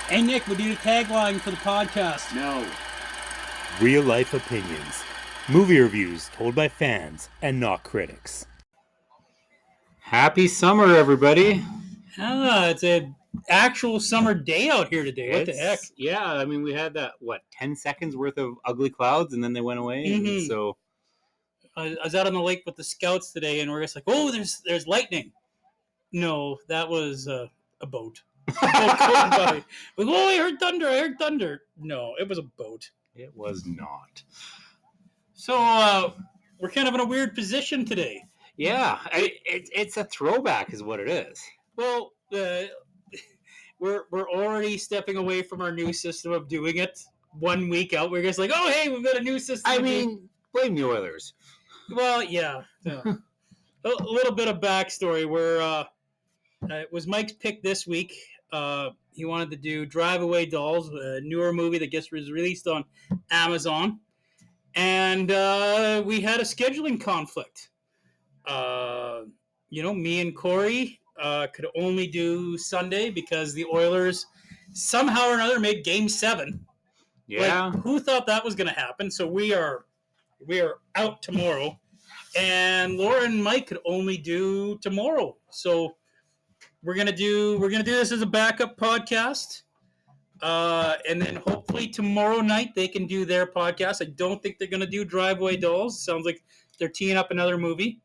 Hey Nick, we need a tagline for the podcast. No. Real life opinions. Movie reviews told by fans and not critics. Happy summer, everybody. It's an actual summer day out here today. What the heck? Yeah, I mean, we had that, 10 seconds worth of ugly clouds, and then they went away. Mhm. And so I was out on the lake with the scouts today, and we're just like, oh, there's lightning. No, that was a boat. Like, oh, I heard thunder. No, it was a boat. it was not. So we're kind of in a weird position today. Yeah, it's a throwback is what it is. Well, we're already stepping away from our new system of doing it 1 week out. We're just like, oh, hey, we've got a new system. I mean, blame the Oilers. Well, yeah. A little bit of backstory. It was Mike's pick this week. He wanted to do Drive Away Dolls, a newer movie that gets released on Amazon. And we had a scheduling conflict. Me and Cory could only do Sunday because the Oilers somehow or another made Game 7. Yeah. Like, who thought that was going to happen? So we are out tomorrow. And Laura and Mike could only do tomorrow. So we're gonna do this as a backup podcast. And then hopefully tomorrow night they can do their podcast. I don't think they're gonna do Driveway Dolls. Sounds like they're teeing up another movie.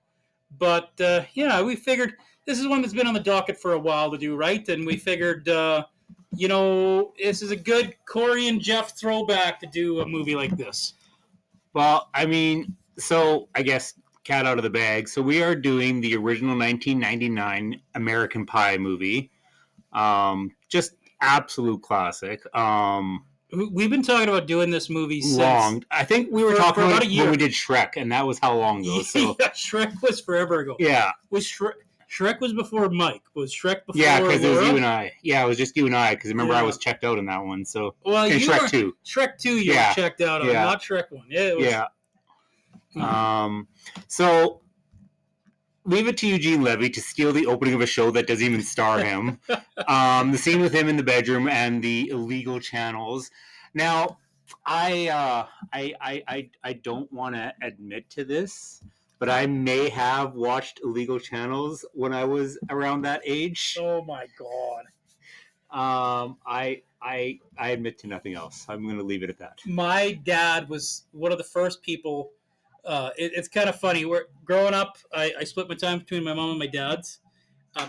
But we figured this is one that's been on the docket for a while to do, right? And we figured this is a good Cory and Jeff throwback to do a movie like this. Well, I mean, so I guess cat out of the bag. So we are doing the original 1999 American Pie movie. Just absolute classic. We've been talking about doing this movie since Long. I think we were talking about about a year when we did Shrek, and that was how long ago. So yeah, Shrek was forever ago. yeah, Shrek was before Mike. Was Shrek before? yeah, because it was Laura? you and I. Yeah, it was just you and I. Because remember, Yeah. I was checked out in that one. So Well, and you Shrek were, 2. Shrek 2 you Yeah. were checked out on, Yeah. not Shrek 1. Yeah, it was, Yeah. So leave it to Eugene Levy to steal the opening of a show that doesn't even star him. The scene with him in the bedroom and the illegal channels. Now, I don't want to admit to this, but I may have watched illegal channels when I was around that age. Oh my god. I admit to nothing else. I'm going to leave it at that. My dad was one of the first people. It's kind of funny. Growing up, I split my time between my mom and my dad's.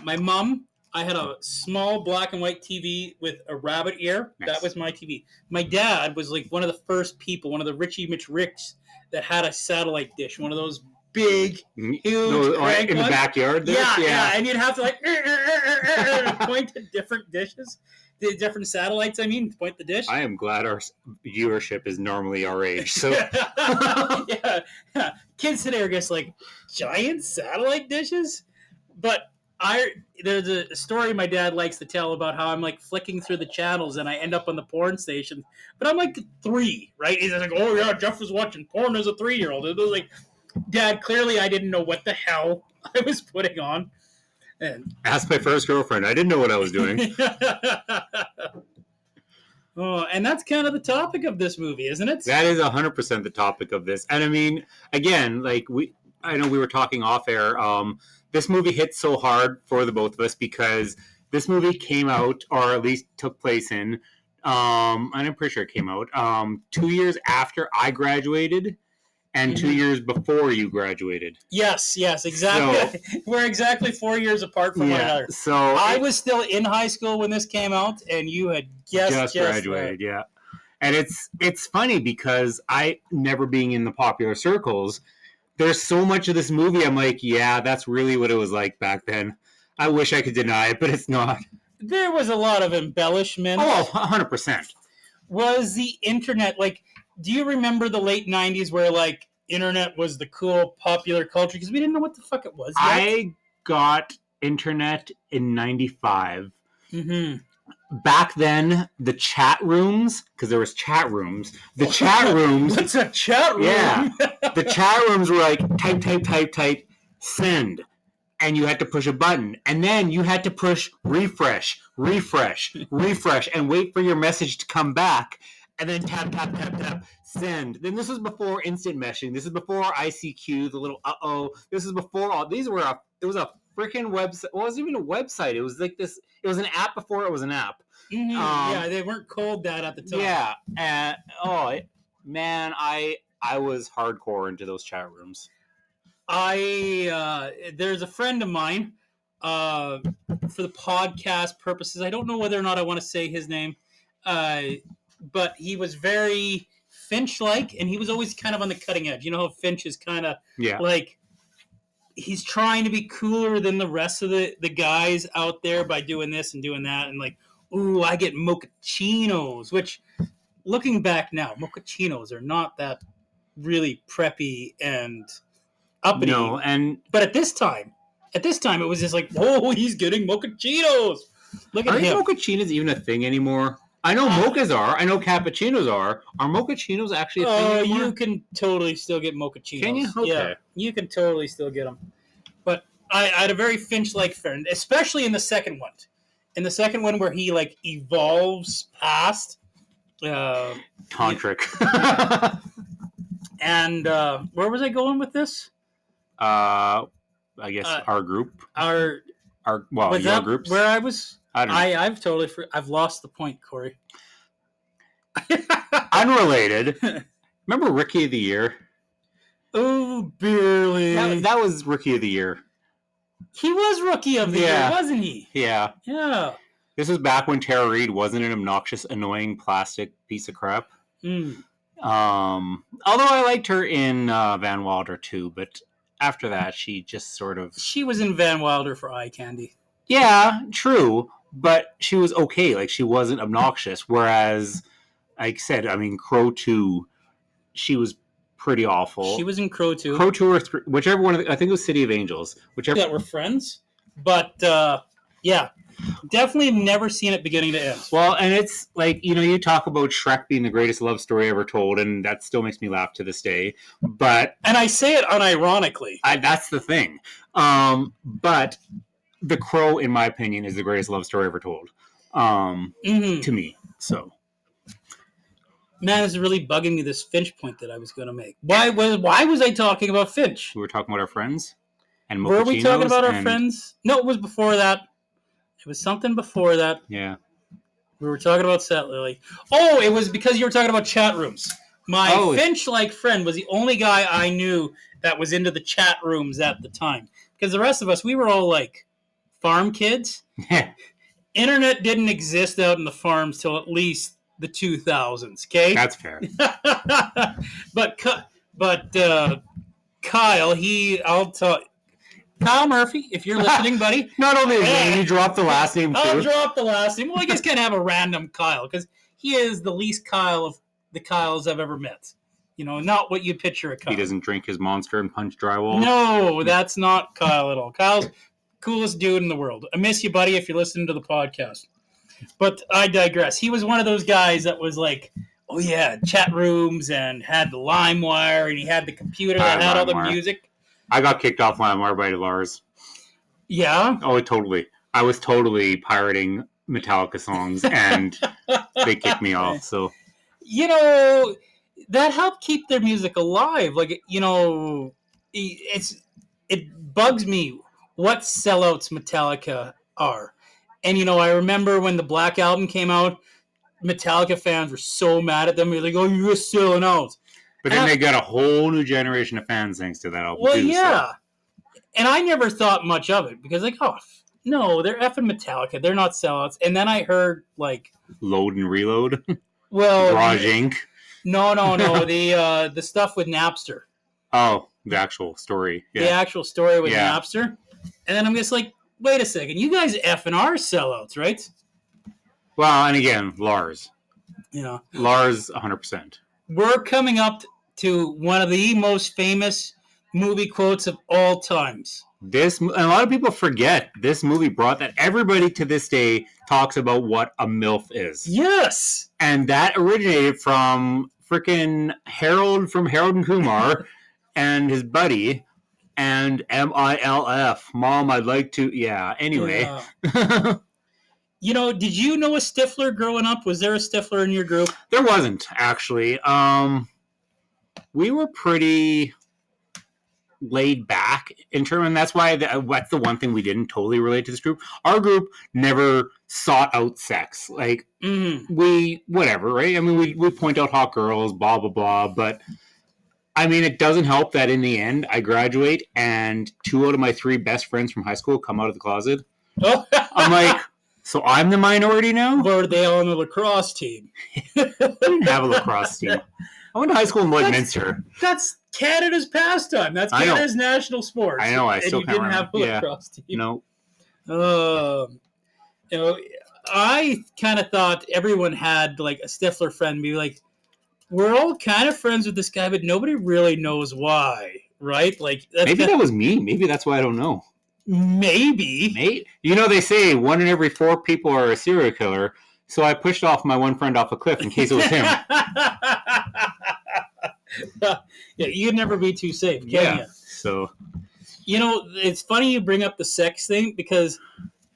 My mom, I had a small black and white TV with a rabbit ear. Nice. That was my TV. My dad was like one of the first people, one of the Richie Mitch Ricks that had a satellite dish, one of those big, huge crank in the ones. backyard there? Yeah, and you'd have to point to different dishes, the different satellites. I mean, point the dish. I am glad our viewership is normally our age. So yeah. Kids today are just like giant satellite dishes. But there's a story my dad likes to tell about how I'm like flicking through the channels and I end up on the porn station. But I'm like 3, right? He's like, oh yeah, Jeff was watching porn as a 3-year-old. It was like, Dad, clearly I didn't know what the hell I was putting on. And ask my first girlfriend. I didn't know what I was doing. Oh, and that's kind of the topic of this movie, isn't it? That is 100% the topic of this. And I mean, again, I know we were talking off air. This movie hit so hard for the both of us because this movie came out, or at least took place in, and I'm pretty sure it came out, 2 years after I graduated and 2 years before you graduated. Yes, exactly. So, we're exactly 4 years apart from one another. So I was still in high school when this came out, and you had just graduated. Yeah, and it's funny because I never being in the popular circles. There's so much of this movie. I'm like, yeah, that's really what it was like back then. I wish I could deny it, but it's not. There was a lot of embellishment. Oh, 100%. Was the internet like? Do you remember the late 90s where like internet was the cool popular culture? Because we didn't know what the fuck it was yet. I got internet in 95. Mm-hmm. Back then, the chat rooms, because there was chat rooms, the chat rooms... What's a chat room? Yeah. The chat rooms were like, type, send. and you had to push a button, and then you had to push refresh, and wait for your message to come back, and then tap, send. Then this was before instant meshing. This is before ICQ, the little This is before all these were it was a freaking website. Well, it wasn't even a website. It was like this. It was an app before it was an app. Mm-hmm. Yeah, they weren't called that at the time. Yeah, and man, I was hardcore into those chat rooms. There's a friend of mine, for the podcast purposes. I don't know whether or not I want to say his name, but he was very Finch-like, and he was always kind of on the cutting edge. You know how Finch is kind of like he's trying to be cooler than the rest of the guys out there by doing this and doing that, and like, ooh, I get mochachinos, which, looking back now, mochachinos are not that really preppy and uppity. No, but at this time, it was just like, oh, he's getting mochachinos. Look at him. Are mochachinos even a thing anymore? I know mochas are. I know cappuccinos are. Are mochachinos actually a thing anymore? You can totally still get mochachinos. Can you? Okay. Yeah, you can totally still get them. But I had a very Finch-like friend, especially in the second one. In the second one where he, like, evolves past... Tantric. And where was I going with this? I guess our group. Your groups. Where I was... I don't know. I've lost the point, Corey. Unrelated. Remember Rookie of the Year? Oh, barely. That was Rookie of the Year. He was Rookie of the Year, wasn't he? Yeah. Yeah. This was back when Tara Reid wasn't an obnoxious, annoying plastic piece of crap. Mm. Although I liked her in Van Wilder too, but after that, she just sort of... She was in Van Wilder for eye candy. Yeah, true, but she was okay. Like, she wasn't obnoxious. Whereas, like I said, I mean, Crow 2, she was pretty awful. She was in Crow 2. Crow 2 or 3, whichever one, I think it was City of Angels. Whichever that were friends. But, yeah, definitely never seen it beginning to end. Well, and it's like, you talk about Shrek being the greatest love story ever told, and that still makes me laugh to this day. But... And I say it unironically. That's the thing. But... The Crow, in my opinion, is the greatest love story ever told. To me. So, man, it's really bugging me, this Finch point that I was going to make. Why was I talking about Finch? We were talking about our friends and were we talking about our friends? No, it was before that. It was something before that. Yeah. We were talking about Settler. Oh, it was because you were talking about chat rooms. My Finch-like friend was the only guy I knew that was into the chat rooms at the time. Because the rest of us, we were all like farm kids. Internet didn't exist out in the farms till at least the 2000s. Okay, that's fair. but Kyle, Kyle Murphy, if you're listening, buddy. Not only his name, you dropped the last name too. I'll drop the last name. Well, I just can't have a random Kyle because he is the least Kyle of the Kyles I've ever met. Not what you'd picture a Kyle. He doesn't drink his Monster and punch drywall. No, that's not Kyle at all. Kyle's coolest dude in the world. I miss you, buddy, if you're listening to the podcast. But I digress. He was one of those guys that was like, oh yeah, chat rooms and had the LimeWire and he had the computer that had all the music. I got kicked off LimeWire by Lars. Yeah? Oh, totally. I was totally pirating Metallica songs and they kicked me off. So, that helped keep their music alive. Like, it bugs me what sellouts Metallica are. And, I remember when the Black Album came out, Metallica fans were so mad at them. They're like, oh, you're selling out. But then they got a whole new generation of fans thanks to that album. Well, yeah. So. And I never thought much of it because, like, oh, no, they're effing Metallica. They're not sellouts. And then I heard, like... Load and Reload? Well... Garage Inc.? No. The stuff with Napster. Oh, the actual story. Yeah. The actual story with Napster. And then I'm just like, wait a second. You guys effing are sellouts, right? Well, and again, Lars. Lars, 100%. We're coming up to one of the most famous movie quotes of all times. And a lot of people forget this movie brought that everybody to this day talks about what a MILF is. Yes. And that originated from freaking Harold from Harold and Kumar and his buddy. and MILF. Mom, I'd like to. Yeah. Anyway. Yeah. Did you know a Stifler growing up? Was there a Stifler in your group? There wasn't, actually. We were pretty laid back in terms, and that's why that's the one thing we didn't totally relate to this group. Our group never sought out sex. Like, we, whatever, right? I mean, we point out hot girls, blah, blah, blah, but I mean, it doesn't help that in the end, I graduate, and 2 out of my 3 best friends from high school come out of the closet. I'm like, so I'm the minority now? Or were they on the lacrosse team? I didn't have a lacrosse team. I went to high school in Lloydminster. That's Canada's pastime. That's Canada's national sport. I know. I still and you didn't have a lacrosse team. No. I kind of thought everyone had like a Stifler friend be like, we're all kind of friends with this guy, but nobody really knows why, right? Like maybe that was me. Maybe that's why I don't know. Maybe. They say 1 in every 4 people are a serial killer. So I pushed off my one friend off a cliff in case it was him. Yeah, you'd never be too safe, can you? So, it's funny you bring up the sex thing because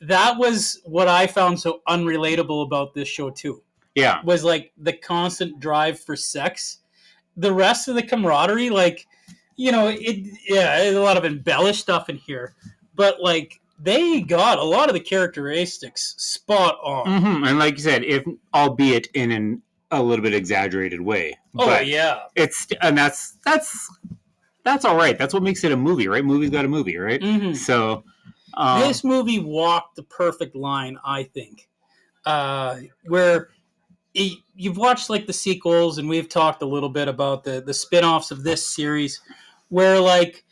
that was what I found so unrelatable about this show too. Yeah, was like the constant drive for sex. The rest of the camaraderie, like, a lot of embellished stuff in here, but like they got a lot of the characteristics spot on. Mm-hmm. And like you said, if albeit in a little bit exaggerated way. But yeah, that's all right. That's what makes it a movie, right? Movie's got a movie, right? Mm-hmm. So this movie walked the perfect line, I think, where you've watched like the sequels, and we've talked a little bit about the spin-offs of this series, where like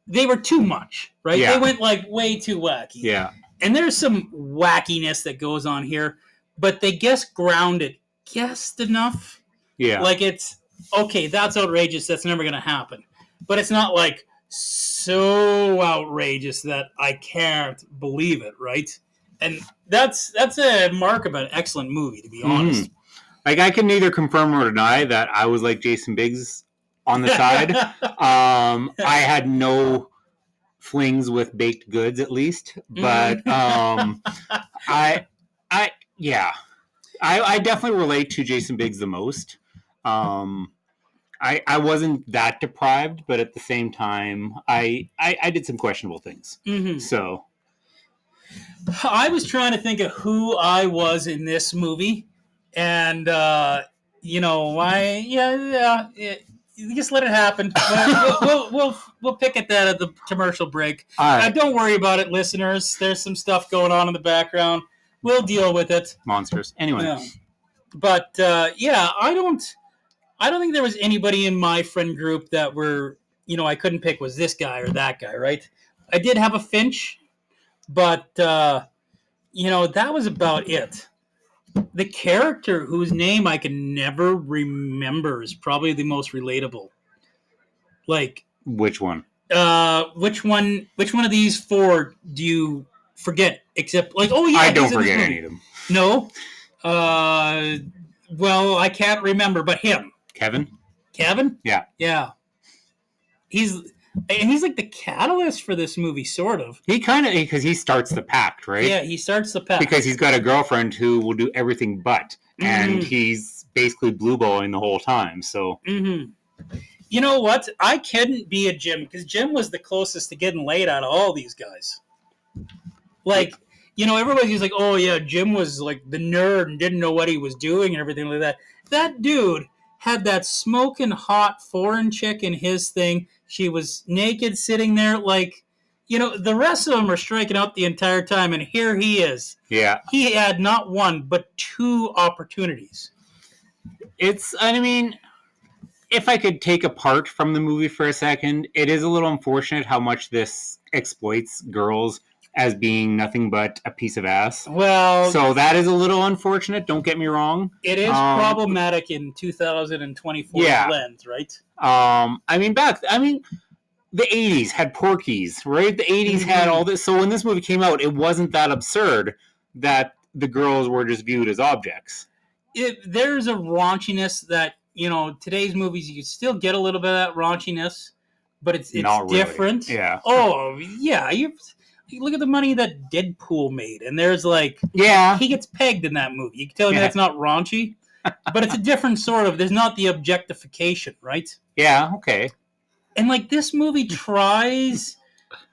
they were too much, right? Yeah. They went like way too wacky. Yeah. And there's some wackiness that goes on here, but they ground it just enough. Yeah. Like it's, okay, that's outrageous. That's never going to happen. But it's not like so outrageous that I can't believe it, right? And that's a mark of an excellent movie, to be honest. Mm-hmm. Like, I can neither confirm or deny that I was like Jason Biggs on the side. I had no flings with baked goods, at least, but I definitely relate to Jason Biggs the most. I wasn't that deprived, but at the same time, I did some questionable things. Mm-hmm. So I was trying to think of who I was in this movie, and just let it happen. We'll pick at that at the commercial break. All right. Don't worry about it, listeners. There's some stuff going on in the background. We'll deal with it. Monsters. Anyway. Yeah. But I don't think there was anybody in my friend group that were, I couldn't pick was this guy or that guy, right? I did have a Finch, but that was about it. The character whose name I can never remember is probably the most relatable. Like, which one? Which one of these 4 do you forget? Except like, oh yeah, I don't forget any of them. No. Well, I can't remember, but him. Kevin? Yeah. Yeah. He's like the catalyst for this movie, sort of. He kind of, because he starts the pact, right? Yeah, he starts the pact. Because he's got a girlfriend who will do everything but. Mm-hmm. And he's basically blue balling the whole time, so. Mm-hmm. You know what? I couldn't be a Jim, because Jim was the closest to getting laid out of all these guys. Like, everybody's like, oh yeah, Jim was like the nerd and didn't know what he was doing and everything like that. That dude had that smoking hot foreign chick in his thing. She was naked sitting there like, the rest of them are striking out the entire time, and here he is. Yeah. He had not 1, but 2 opportunities. If I could take apart from the movie for a second, it is a little unfortunate how much this exploits girls as being nothing but a piece of ass. Well, so that is a little unfortunate, don't get me wrong. It is problematic in 2024 lens, right? The 80s had Porky's, right? The 80s had all this. So when this movie came out, it wasn't that absurd that the girls were just viewed as objects. There's a raunchiness that, today's movies, you can still get a little bit of that raunchiness, but it's Not really. different. Yeah. Oh yeah, you look at the money that Deadpool made, and there's like Yeah. he gets pegged in that movie. You can tell me that's not raunchy, but it's a different sort of. There's not the objectification, right? Yeah. Okay. And like this movie tries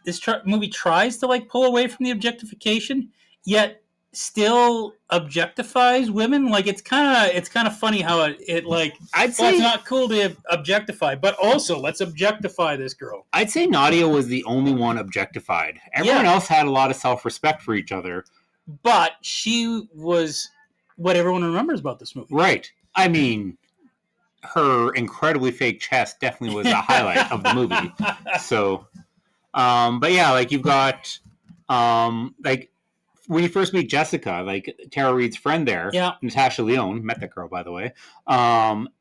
to like pull away from the objectification, yet still objectifies women. Like it's kind of funny how it like I'd it's say not cool to objectify, but also let's objectify this girl. Nadia was the only one objectified. Everyone else had a lot of self-respect for each other. But she was what everyone remembers about this movie. Right. I mean, her incredibly fake chest definitely was the highlight of the movie. So, but yeah, like you've got, like when you first meet Jessica, like Tara Reid's friend there, Natasha Lyonne, met that girl by the way.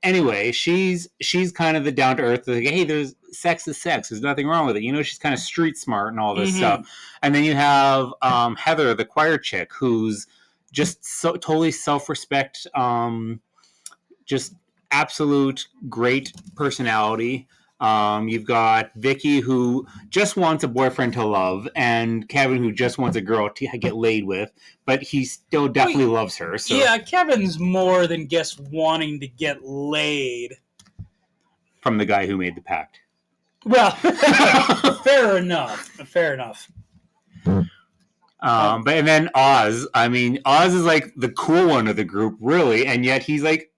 Anyway, she's kind of the down to earth, like, hey, there's sex is sex. There's nothing wrong with it. You know, she's kind of street smart and all this stuff. And then you have Heather, the choir chick, who's just so totally self-respect, just absolute great personality. You've got Vicky, who just wants a boyfriend to love, and Kevin, who just wants a girl to get laid with, but he still definitely loves her. So. Yeah, Kevin's more than just wanting to get laid. From the guy who made the pact. Well, fair enough. But and then Oz. I mean, Oz is like the cool one of the group, really, and yet he's like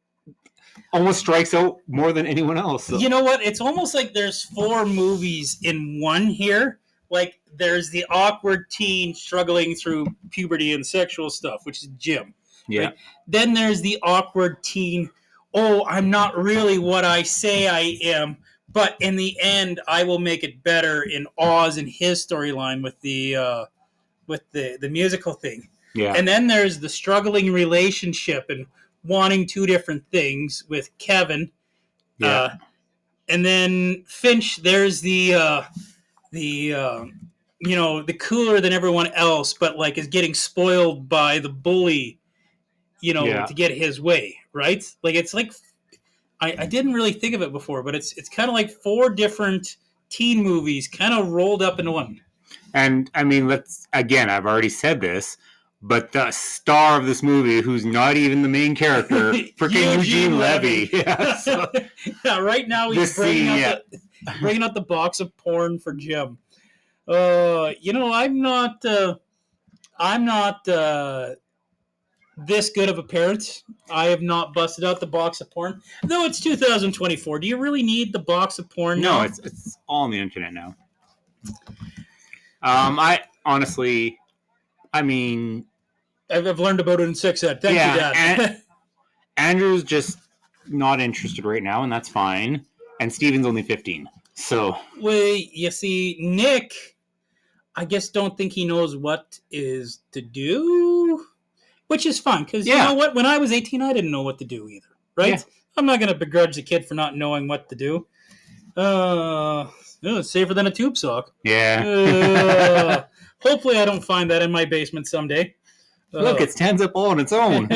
almost strikes out more than anyone else. So. You know what? It's almost like there's 4 movies in one here. Like there's the awkward teen struggling through puberty and sexual stuff, which is Jim. Yeah. Right? Then there's the awkward teen. Oh, I'm not really what I say I am, but in the end, I will make it better in Oz and his storyline with the musical thing. Yeah. And then there's the struggling relationship and wanting 2 different things with Kevin. Yeah. And then Finch, there's the cooler than everyone else, but like is getting spoiled by the bully, to get his way, right? Like it's like I didn't really think of it before, but it's kind of like 4 different teen movies kind of rolled up into one. And I mean, I've already said this, but the star of this movie, who's not even the main character, freaking Eugene Levy. Yeah, so yeah, right now he's bringing out the box of porn for Jim. I'm not this good of a parent. I have not busted out the box of porn. Though it's 2024. Do you really need the box of porn now? No, it's all on the internet now. I honestly, I mean, I've learned about it in sex ed. Thank you, Dad. Andrew's just not interested right now, and that's fine. And Steven's only 15, so. Well, you see, Nick, I guess don't think he knows what is to do, which is fine because you know what? When I was 18, I didn't know what to do either. Right? Yeah. I'm not going to begrudge the kid for not knowing what to do. It's safer than a tube sock. Yeah. Hopefully I don't find that in my basement someday. Look, it stands up all on its own.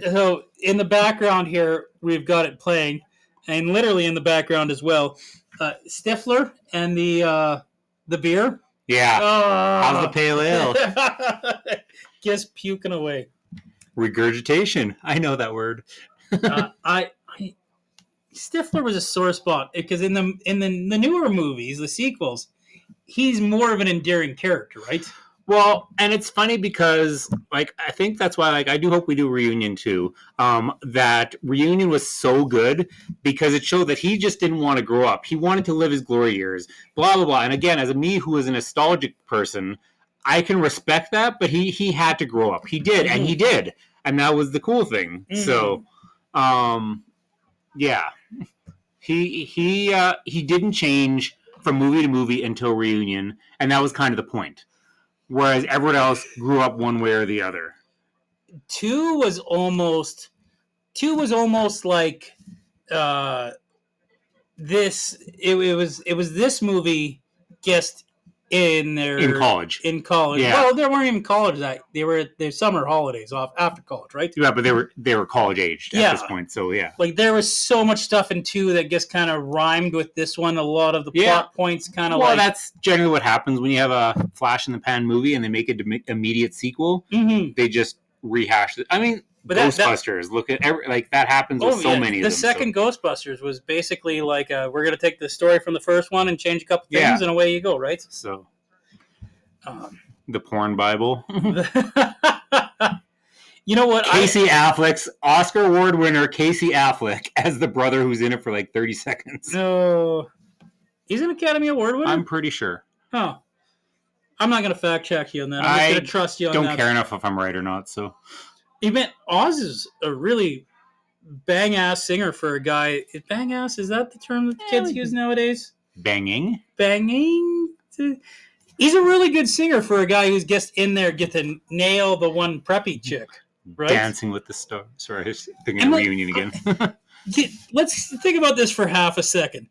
So in the background here, we've got it playing, and literally in the background as well, Stifler and the beer. Yeah. How's the pale ale? Just puking away. Regurgitation. I know that word. Stifler was a sore spot because in the newer movies, the sequels, he's more of an endearing character, right? Well, and it's funny because, like, I think that's why, like, I do hope we do Reunion too. That Reunion was so good because it showed that he just didn't want to grow up. He wanted to live his glory years, blah, blah, blah. And again, as me who is a nostalgic person, I can respect that, but he had to grow up. He did, and he did. And that was the cool thing. Mm-hmm. So, yeah. He didn't change from movie to movie until Reunion, and that was kind of the point. Whereas everyone else grew up one way or the other. 2 was almost like this. It was this movie just in college. In college. Yeah. Well, they weren't even college. They were at their summer holidays off after college, right? Yeah, but they were college aged at this point. So yeah, like there was so much stuff in 2 that just kind of rhymed with this one. A lot of the plot points kind of well, that's generally what happens when you have a flash in the pan movie and they make an immediate sequel. Mm-hmm. They just rehash it. I mean, but Ghostbusters. Look at that happens with so many of them. The second Ghostbusters was basically like we're going to take the story from the first one and change a couple things, and away you go, right? So, the porn Bible. You know what? Casey Affleck's Oscar Award winner, Casey Affleck, as the brother who's in it for like 30 seconds. No, he's an Academy Award winner. I'm pretty sure. Huh. I'm not going to fact check you on that. I'm just going to trust you on that. Don't care enough if I'm right or not. So. Even Oz is a really bang-ass singer for a guy. Bang-ass, is that the term that the kids use nowadays? Banging? Banging? He's a really good singer for a guy who's just in there get to nail the one preppy chick, right? Dancing with the Stars. Sorry, I was thinking of Reunion again. Let's think about this for half a second.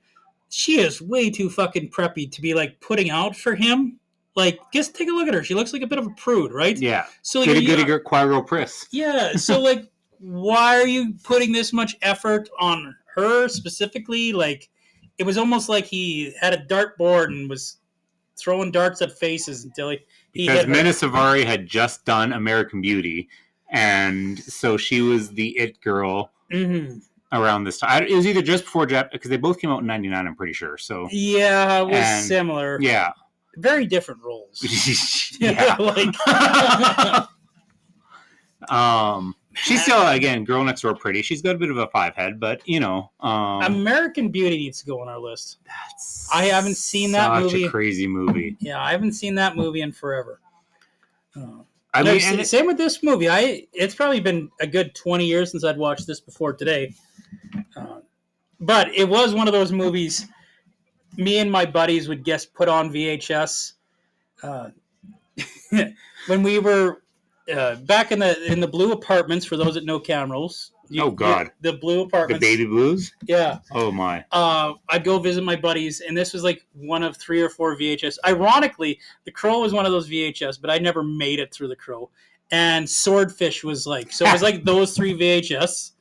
She is way too fucking preppy to be like putting out for him. Like, just take a look at her. She looks like a bit of a prude, right? Yeah. So like, goody choir priss. Yeah. So like, why are you putting this much effort on her specifically? Like, it was almost like he had a dartboard and was throwing darts at faces until he because Mena Savari had just done American Beauty, and so she was the it girl around this time. It was either just before Jeff, because they both came out in '99. I'm pretty sure. So yeah, it was similar. Yeah. Very different roles. Yeah. She's still, again, girl next door pretty. She's got a bit of a 5 head, but, you know. American Beauty needs to go on our list. I haven't seen that movie. Such a crazy movie. Yeah, I haven't seen that movie in forever. I mean, same with this movie. It's probably been a good 20 years since I'd watched this before today. But it was one of those movies me and my buddies would just put on VHS when we were back in the blue apartments. For those that know Camrose, the blue apartments, the baby blues. Yeah. Oh my. I'd go visit my buddies, and this was like one of 3 or 4 VHS. Ironically, The Crow was one of those VHS, but I never made it through The Crow. And Swordfish was like, so it was like those 3 VHS.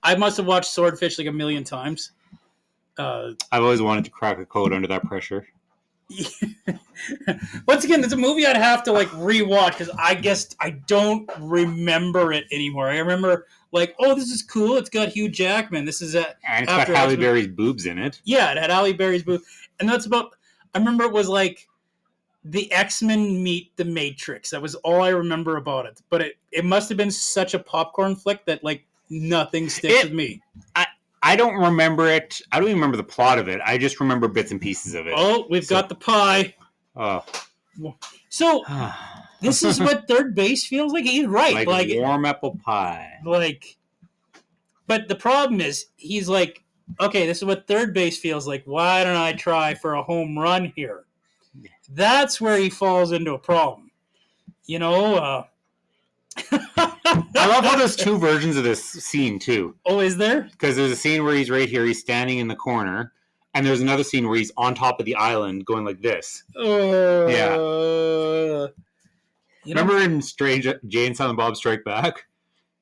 I must have watched Swordfish like a million times. I've always wanted to crack a code under that pressure. Once again, it's a movie I'd have to like rewatch because I guess I don't remember it anymore. I remember like, oh, this is cool. It's got Hugh Jackman. This is and it's got Halle Berry's boobs in it. Yeah, it had Halle Berry's boobs, and that's about. I remember it was like the X-Men meet the Matrix. That was all I remember about it. But it must have been such a popcorn flick that like nothing sticks with me. I don't remember it. I don't even remember the plot of it. I just remember bits and pieces of it. Oh, we've got the pie. Oh. So, this is what Third Base feels like? He's right. Like warm apple pie. But the problem is, he's like, okay, this is what Third Base feels like. Why don't I try for a home run here? That's where he falls into a problem. You know, I love how there's 2 versions of this scene, too. Oh, is there? Because there's a scene where he's right here, he's standing in the corner, and there's another scene where he's on top of the island going like this. Yeah. Remember in Strange Jay and Silent Bob Strike Back?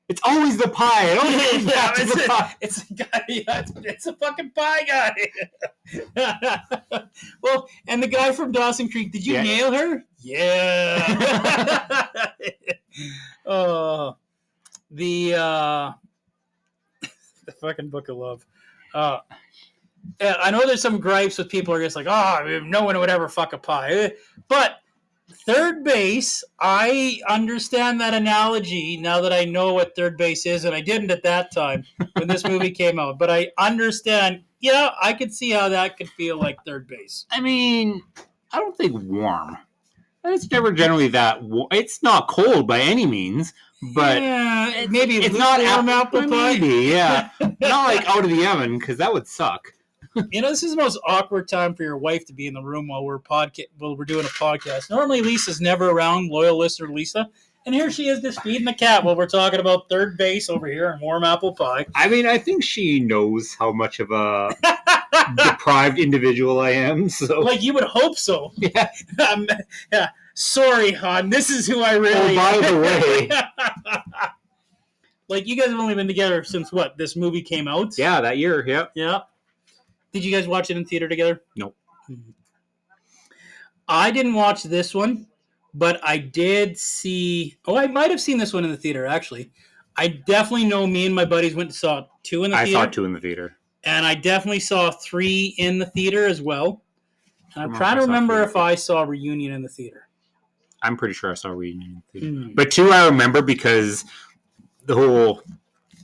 It's always the pie. It always comes back to the pie. It's a guy. It's a fucking pie guy. Well, and the guy from Dawson Creek. Did you nail her? Yeah. The fucking Book of Love. I know there's some gripes with people who are just like, oh, no one would ever fuck a pie. But Third Base, I understand that analogy now that I know what Third Base is, and I didn't at that time when this movie came out. But I understand, I could see how that could feel like Third Base. I mean, I don't think warm. It's never generally that warm. It's not cold by any means, but maybe it's not warm apple pie. Maybe, yeah. Not like out of the oven, because that would suck. This is the most awkward time for your wife to be in the room while we're doing a podcast. Normally, Lisa's never around, loyal listener Lisa, and here she is just feeding the cat while we're talking about Third Base over here and warm apple pie. I mean, I think she knows how much of a deprived individual I am. So Like, you would hope so. yeah. Yeah. Sorry, hon. This is who I really Oh, by the way. Like, you guys have only been together since what? This movie came out? Yeah, that year. Yeah. Yeah. Did you guys watch it in theater together? Nope. I didn't watch this one, but I did see... Oh, I might have seen this one in the theater, actually. I definitely know me and my buddies went and saw 2 in the theater. I saw 2 in the theater. And I definitely saw 3 in the theater as well. And I'm I trying to saw remember 3 if I saw Reunion in the theater. I'm pretty sure I saw Reunion in the theater. But 2 I remember because the whole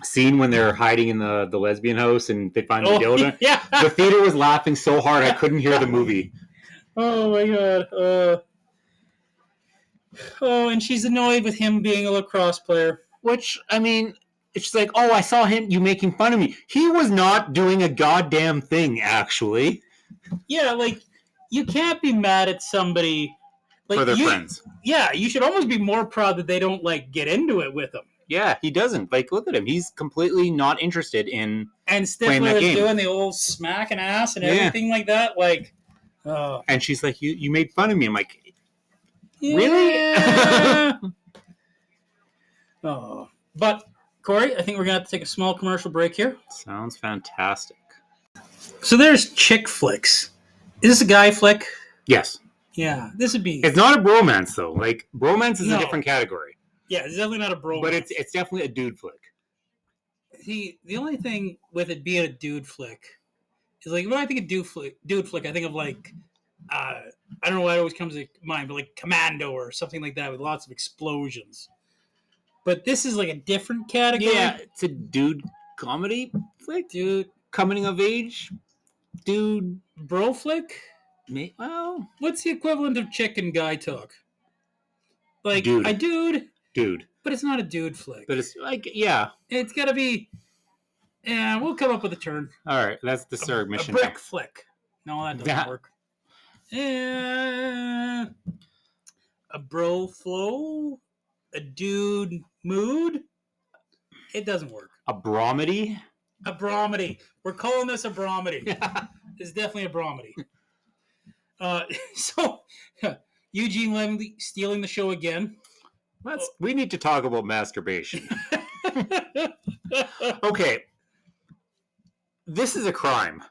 scene when they're hiding in the lesbian house and they find the dildo. Yeah. The theater was laughing so hard I couldn't hear the movie. Oh my god. And she's annoyed with him being a lacrosse player. Which, I mean, it's just like, oh, I saw you making fun of me. He was not doing a goddamn thing, actually. Yeah, like, you can't be mad at somebody. Like, For their friends. Yeah, you should almost be more proud that they don't, like, get into it with them. Yeah, he doesn't. Like, look at him. He's completely not interested in And playing that Stifler is game. doing the old smacking ass and everything like that. Like, And she's like, you made fun of me. I'm like, yeah. really? Oh. But, Corey, I think we're going to have to take a small commercial break here. Sounds fantastic. So there's chick flicks. Is this a guy flick? Yes. Yeah, this would be... It's not a bromance, though. Like, bromance is No. a different category. Yeah, it's definitely not a bromance. But it's definitely a dude flick. See, the only thing with it being a dude flick is, like, when I think of dude flick, I think of, like, I don't know why it always comes to mind, but, like, Commando or something like that with lots of explosions. But this is, like, a different category. Yeah, it's a dude comedy flick. Dude. Coming of age. Dude. Bro flick? Well. What's the equivalent of chick and guy talk? Like, Dude. a dude. Dude. But it's not a dude flick. But it's, like, yeah. It's got to be... Yeah, we'll come up with a term. All right, that's the third mission. A brick flick. No, that doesn't Yeah. work. A bro flow? A dude mood? It doesn't work. A bromedy? A bromedy. We're calling this a bromedy. It's definitely a bromedy. So, Eugene Levy stealing the show again. We need to talk about masturbation. Okay. This is a crime.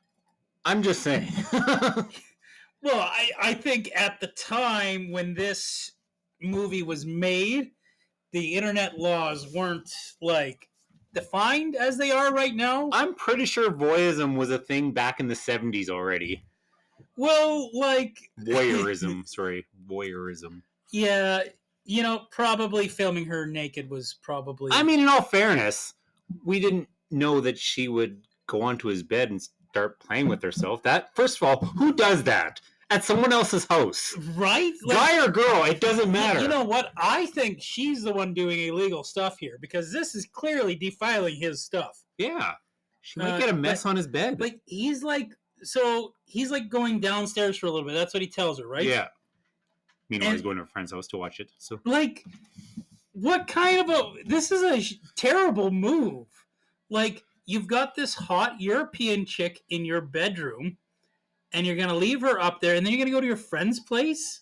I'm just saying. Well, I think at the time when this movie was made, the internet laws weren't, like, defined as they are right now. I'm pretty sure voyeurism was a thing back in the 70s already. Well, like... Voyeurism. Sorry. Voyeurism. Yeah, you know, probably filming her naked was probably... I mean, in all fairness, we didn't know that she would go onto his bed and start playing with herself. That, first of all, who does that? At someone else's house. Right? Like, guy or girl, it doesn't matter. You know what? I think she's the one doing illegal stuff here because this is clearly defiling his stuff. Yeah. She might get a mess on his bed. Like, he's going downstairs for a little bit. That's what he tells her, right? Yeah. Meanwhile, he's going to a friend's house to watch it. So, like, what kind of this is a terrible move. Like, you've got this hot European chick in your bedroom, and you're going to leave her up there, and then you're going to go to your friend's place?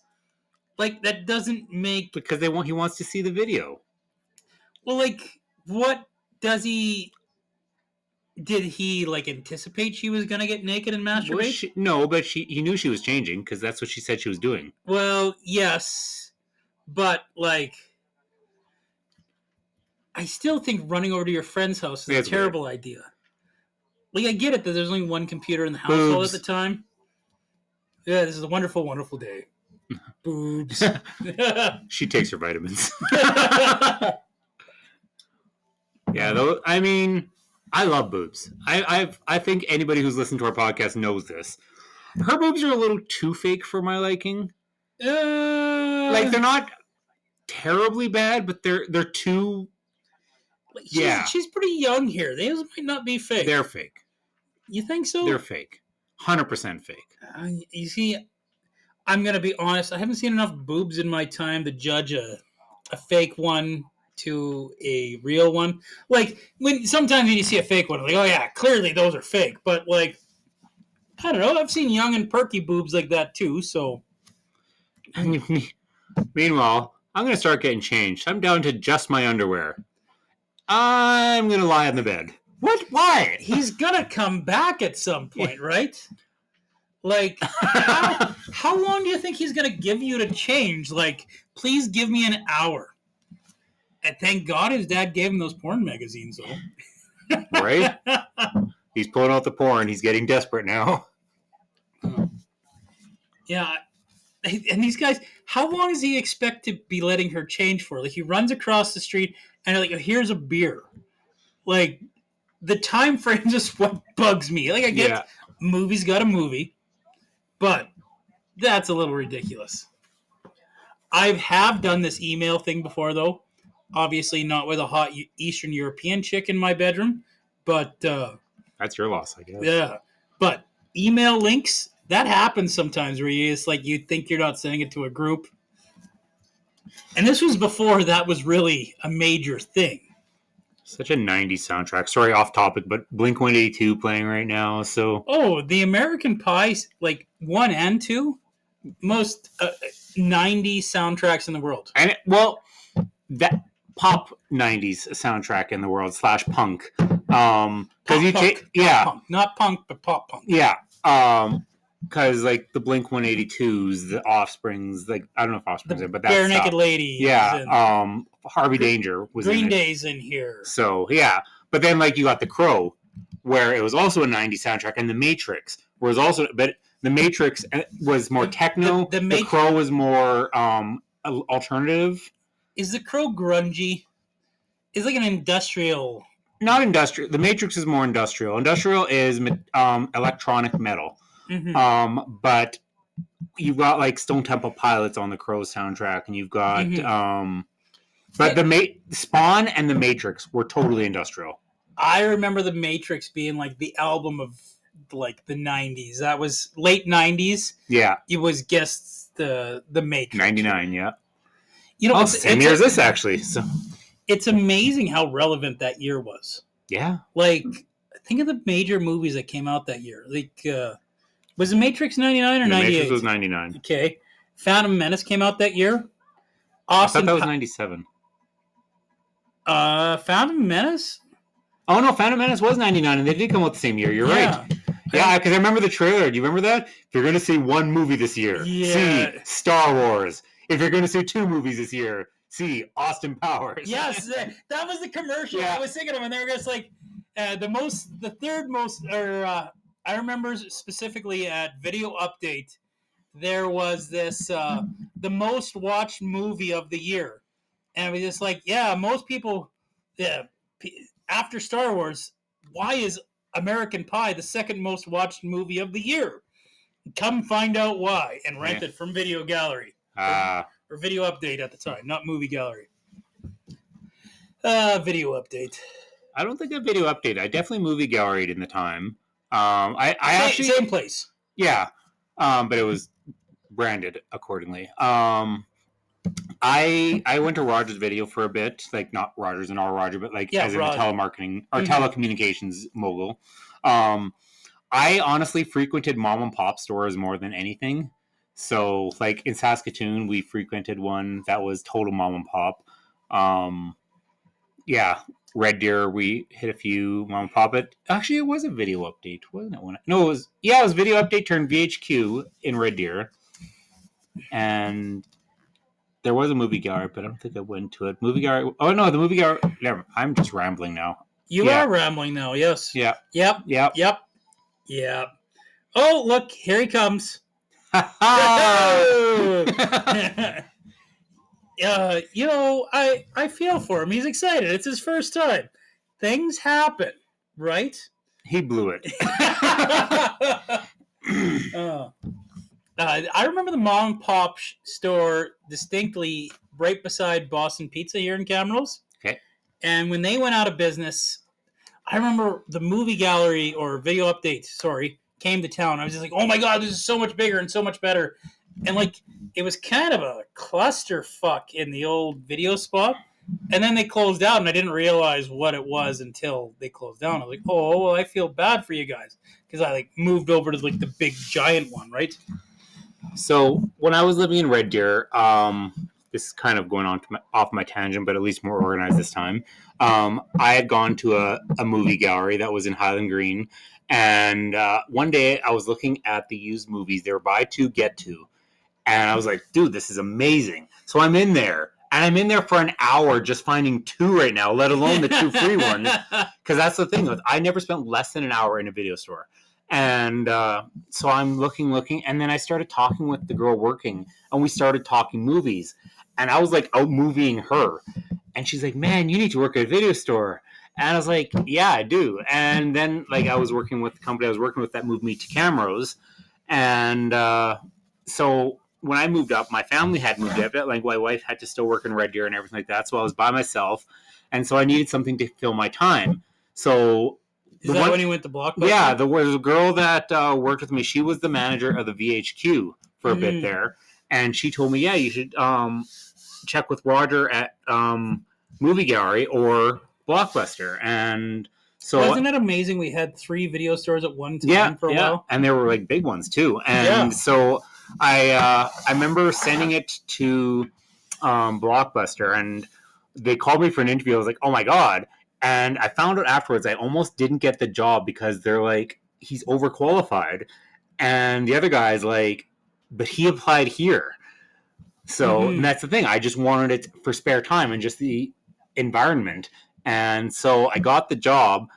Like, that doesn't make... Because he wants to see the video. Well, like, what does he... Did he, like, anticipate she was going to get naked and masturbate? No, but he knew she was changing, because that's what she said she was doing. Well, yes, but, like... I still think running over to your friend's house is a terrible idea. Like, I get it that there's only one computer in the household at the time. Yeah, this is a wonderful, wonderful day. Boobs. She takes her vitamins. Yeah, though. I mean, I love boobs. I think anybody who's listened to our podcast knows this. Her boobs are a little too fake for my liking. Like, they're not terribly bad, but they're too... She's pretty young here. These might not be fake. They're fake. You think so? They're fake. 100% fake. You see, I'm going to be honest. I haven't seen enough boobs in my time to judge a fake one to a real one. Like, sometimes when you see a fake one, like, oh yeah, clearly those are fake. But, like, I don't know. I've seen young and perky boobs like that too. So Meanwhile, I'm going to start getting changed. I'm down to just my underwear. I'm going to lie on the bed. What? Why? he's gonna come back at some point, right? Like, how long do you think he's gonna give you to change? Like, please give me an hour. And thank God his dad gave him those porn magazines, though. Right? He's pulling out the porn. He's getting desperate now. Yeah. And these guys, how long does he expect to be letting her change for? Like, he runs across the street and like, here's a beer. Like, the time frame is what bugs me. Like, I get movie's got a movie, but that's a little ridiculous. I have done this email thing before, though. Obviously, not with a hot Eastern European chick in my bedroom, but that's your loss, I guess. Yeah, but email links, that happens sometimes where you just like you think you're not sending it to a group, and this was before that was really a major thing. Such a 90s soundtrack. Sorry, off topic, but Blink-182 playing right now. So the American Pie, like 1 and 2, most 90s soundtracks in the world. And that pop 90s soundtrack in the world / punk. Punk. Not punk, but pop punk. Yeah. Because like the Blink-182s, the Offsprings, like I don't know if Offsprings, but that's Bare Naked Ladies. Yeah. Harvey Danger was Green in it. Day's in here. So yeah, but then like you got The Crow, where it was also a 90s soundtrack, and The Matrix was also, but The Matrix was more techno. The Crow was more alternative. Is The Crow grungy? It's like an industrial. Not industrial. The Matrix is more industrial. Industrial is electronic metal. Mm-hmm. But you've got like Stone Temple Pilots on the Crow soundtrack, and you've got but Spawn and The Matrix were totally industrial. I remember The Matrix being like the album of like the 90s. That was late 90s. Yeah. It was the Matrix. 99, yeah. You know, same year as this actually. So it's amazing how relevant that year was. Yeah. Like, think of the major movies that came out that year. Like, was The Matrix 99 or 98? The Matrix was 99. Okay. Phantom Menace came out that year. I thought that was 97. Phantom Menace? Oh, no, Phantom Menace was 99, and they did come out the same year. You're right. Yeah, because I remember the trailer. Do you remember that? If you're going to see one movie this year, see Star Wars. If you're going to see 2 movies this year, see Austin Powers. Yes, that was the commercial I was thinking of, and they were just like, the third most, or I remember specifically at Video Update, there was this, the most watched movie of the year. And it was just like, most people, after Star Wars, why is American Pie the second most watched movie of the year? Come find out why, and rent it from Video Gallery. Or Video Update at the time, not Movie Gallery. Video Update. I don't think a Video Update. I definitely Movie Galleried in the time. Same place. Yeah, but it was branded accordingly. I went to Rogers Video for a bit, like not Rogers and all Roger, but like as in the telemarketing or telecommunications mogul. I honestly frequented mom and pop stores more than anything. So like in Saskatoon, we frequented one that was total mom and pop. Red Deer, we hit a few mom and pop. But actually, it was a Video Update, wasn't it? It was Video Update turned VHQ in Red Deer, and there was a Movie Gallery, but I don't think I went to it. Movie Gallery. Oh no, the Movie Gallery. Never. I'm just rambling now. You are rambling now. Yes. Yeah. Yep. Oh, look! Here he comes. I feel for him. He's excited. It's his first time. Things happen, right? He blew it. I remember the mom and pop store distinctly right beside Boston Pizza here in Camrose. Okay. And when they went out of business, I remember the Movie Gallery or Video Update, came to town. I was just like, oh my God, this is so much bigger and so much better. And like, it was kind of a clusterfuck in the old video spot. And then they closed down, and I didn't realize what it was until they closed down. I was like, oh, well, I feel bad for you guys. Because I moved over to the big giant one, right? So when I was living in Red Deer, this is kind of going on off my tangent, but at least more organized this time. I had gone to a movie gallery that was in Highland Green, and one day I was looking at the used movies. They were buy two, get two. And I was like, dude, this is amazing. So I'm in there. And I'm in there for an hour just finding two right now, let alone the two free ones. Because that's the thing. I never spent less than an hour in a video store. And so I'm looking. And then I started talking with the girl working. And we started talking movies. And I was like out movieing her. And she's like, man, you need to work at a video store. And I was like, yeah, I do. And then I was working with the company I was working with that moved me to Camrose. And so when I moved up, my family had moved up. My wife had to still work in Red Deer and everything like that. So I was by myself. And so I needed something to fill my time. So Is that when you went to Blockbuster? Yeah, the girl that worked with me, she was the manager of the VHQ for a bit there. And she told me, yeah, you should check with Roger at Movie Gallery or Blockbuster. And so wasn't it amazing we had 3 video stores at one time for a while? And they were big ones too. And so I remember sending it to Blockbuster, and they called me for an interview. I was like, oh my God. And I found out afterwards I almost didn't get the job because they're like, he's overqualified. And the other guy's like, but he applied here. So and that's the thing. I just wanted it for spare time and just the environment. And so I got the job,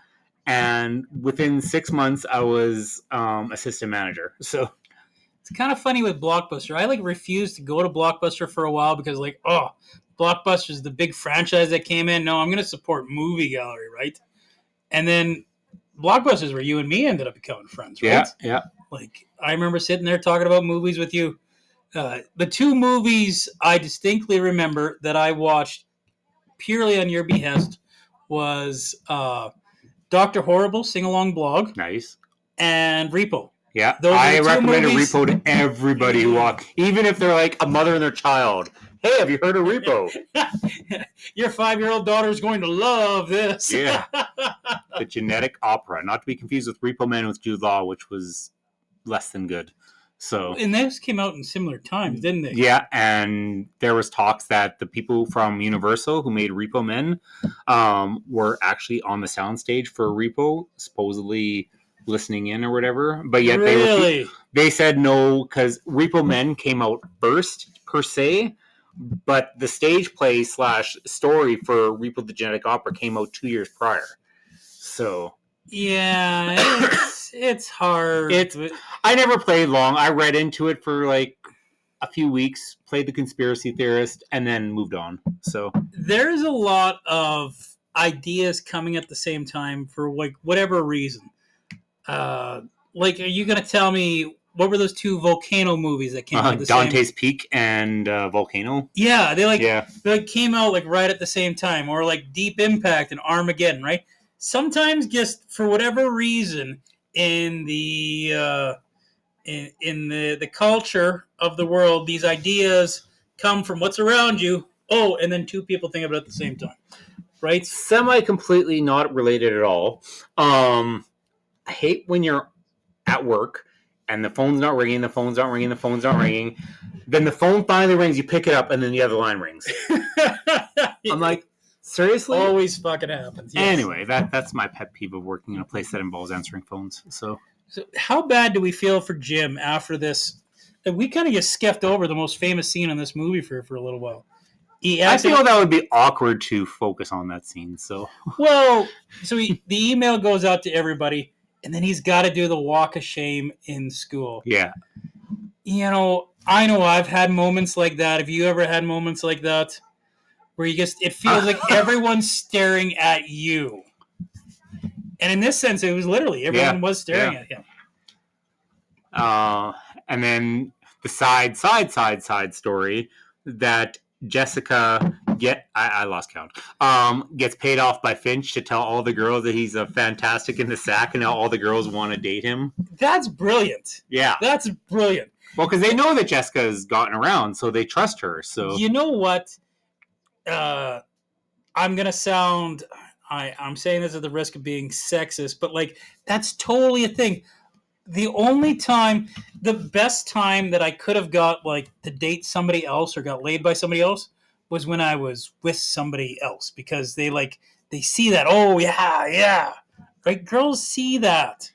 and within 6 months I was assistant manager. So it's kind of funny with Blockbuster. I refused to go to Blockbuster for a while because Blockbuster's the big franchise that came in. No, I'm going to support Movie Gallery, right? And then Blockbuster's where you and me ended up becoming friends, right? Yeah. I remember sitting there talking about movies with you. The 2 movies I distinctly remember that I watched purely on your behest was Dr. Horrible Sing-Along Blog. Nice. And Repo. Yeah, I recommend a Repo to everybody who walks, even if they're like a mother and their child. Hey, have you heard of Repo? Your 5-year-old daughter is going to love this. Yeah. The Genetic Opera, not to be confused with Repo Man with Jude Law, which was less than good. So, and those came out in similar times, didn't they? Yeah, and there was talks that the people from Universal who made Repo Men were actually on the soundstage for Repo, supposedly listening in or whatever. But yet they said no, because Repo Men came out first, per se, but the stage play / story for Repo the Genetic Opera came out 2 years prior. So yeah, it's hard. I never played long. I read into it for a few weeks, played the conspiracy theorist, and then moved on. So there's a lot of ideas coming at the same time for whatever reason. Are you gonna tell me what were those 2 volcano movies that came out at the Dante's Peak and Volcano? Yeah, they came out right at the same time, or Deep Impact and Armageddon, right? Sometimes, just for whatever reason, in the culture of the world, these ideas come from what's around you. Oh, and then 2 people think of it at the same time, right? Semi-completely not related at all. I hate when you're at work and the phone's not ringing, the phone's not ringing. Then the phone finally rings, you pick it up, and then the other line rings. I'm like, seriously? Always fucking happens. Yes. Anyway, that's my pet peeve of working in a place that involves answering phones. So how bad do we feel for Jim after this? We kind of just skipped over the most famous scene in this movie for a little while. I feel that would be awkward to focus on that scene. So the email goes out to everybody, and then he's got to do the walk of shame in school. Yeah. I know I've had moments like that. Have you ever had moments like that? Where it feels like everyone's staring at you. And in this sense, it was literally, everyone was staring at him. And then the side story that Jessica I lost count. Gets paid off by Finch to tell all the girls that he's a fantastic in the sack, and now all the girls want to date him. That's brilliant. Yeah. That's brilliant. Well, because they know that Jessica's gotten around, so they trust her. So you know what? I'm gonna sound. I'm saying this at the risk of being sexist, but like that's totally a thing. The best time that I could have got like to date somebody else or got laid by somebody else was when I was with somebody else because they see that. Oh yeah, yeah, right. Girls see that,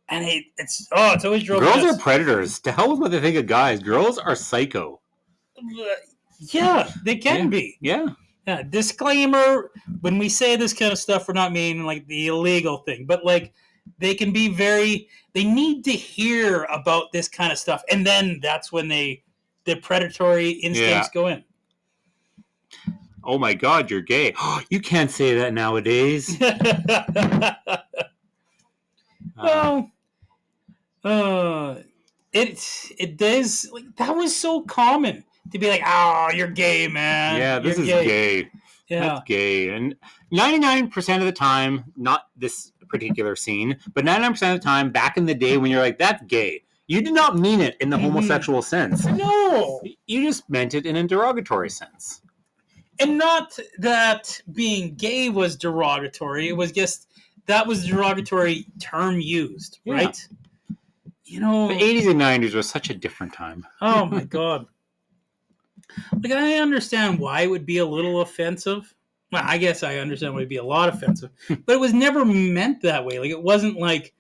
and it's always drove me Girls are nuts. predators. To hell with what they think of guys. Girls are psycho. Yeah, they can Yeah. be. Yeah. Yeah, disclaimer, when we say this kind of stuff, we're not meaning like the illegal thing, but like they can be they need to hear about this kind of stuff. And then that's when the predatory instincts go in. Oh my God, you're gay. You can't say that nowadays. Well, it does. Like, that was so common to be like, oh, you're gay, man. Yeah, this You're is gay. Yeah. That's gay. And 99% of the time, not this particular scene, but 99% of the time, back in the day when you're like, that's gay, you did not mean it in the homosexual sense. No. You just meant it in a derogatory sense. And not that being gay was derogatory. It was just that was the derogatory term used, right? You know, the 80s and 90s was such a different time. Oh my God. Like, I understand why it would be a little offensive. Well, I guess I understand why it would be a lot offensive, but it was never meant that way. Like, it wasn't like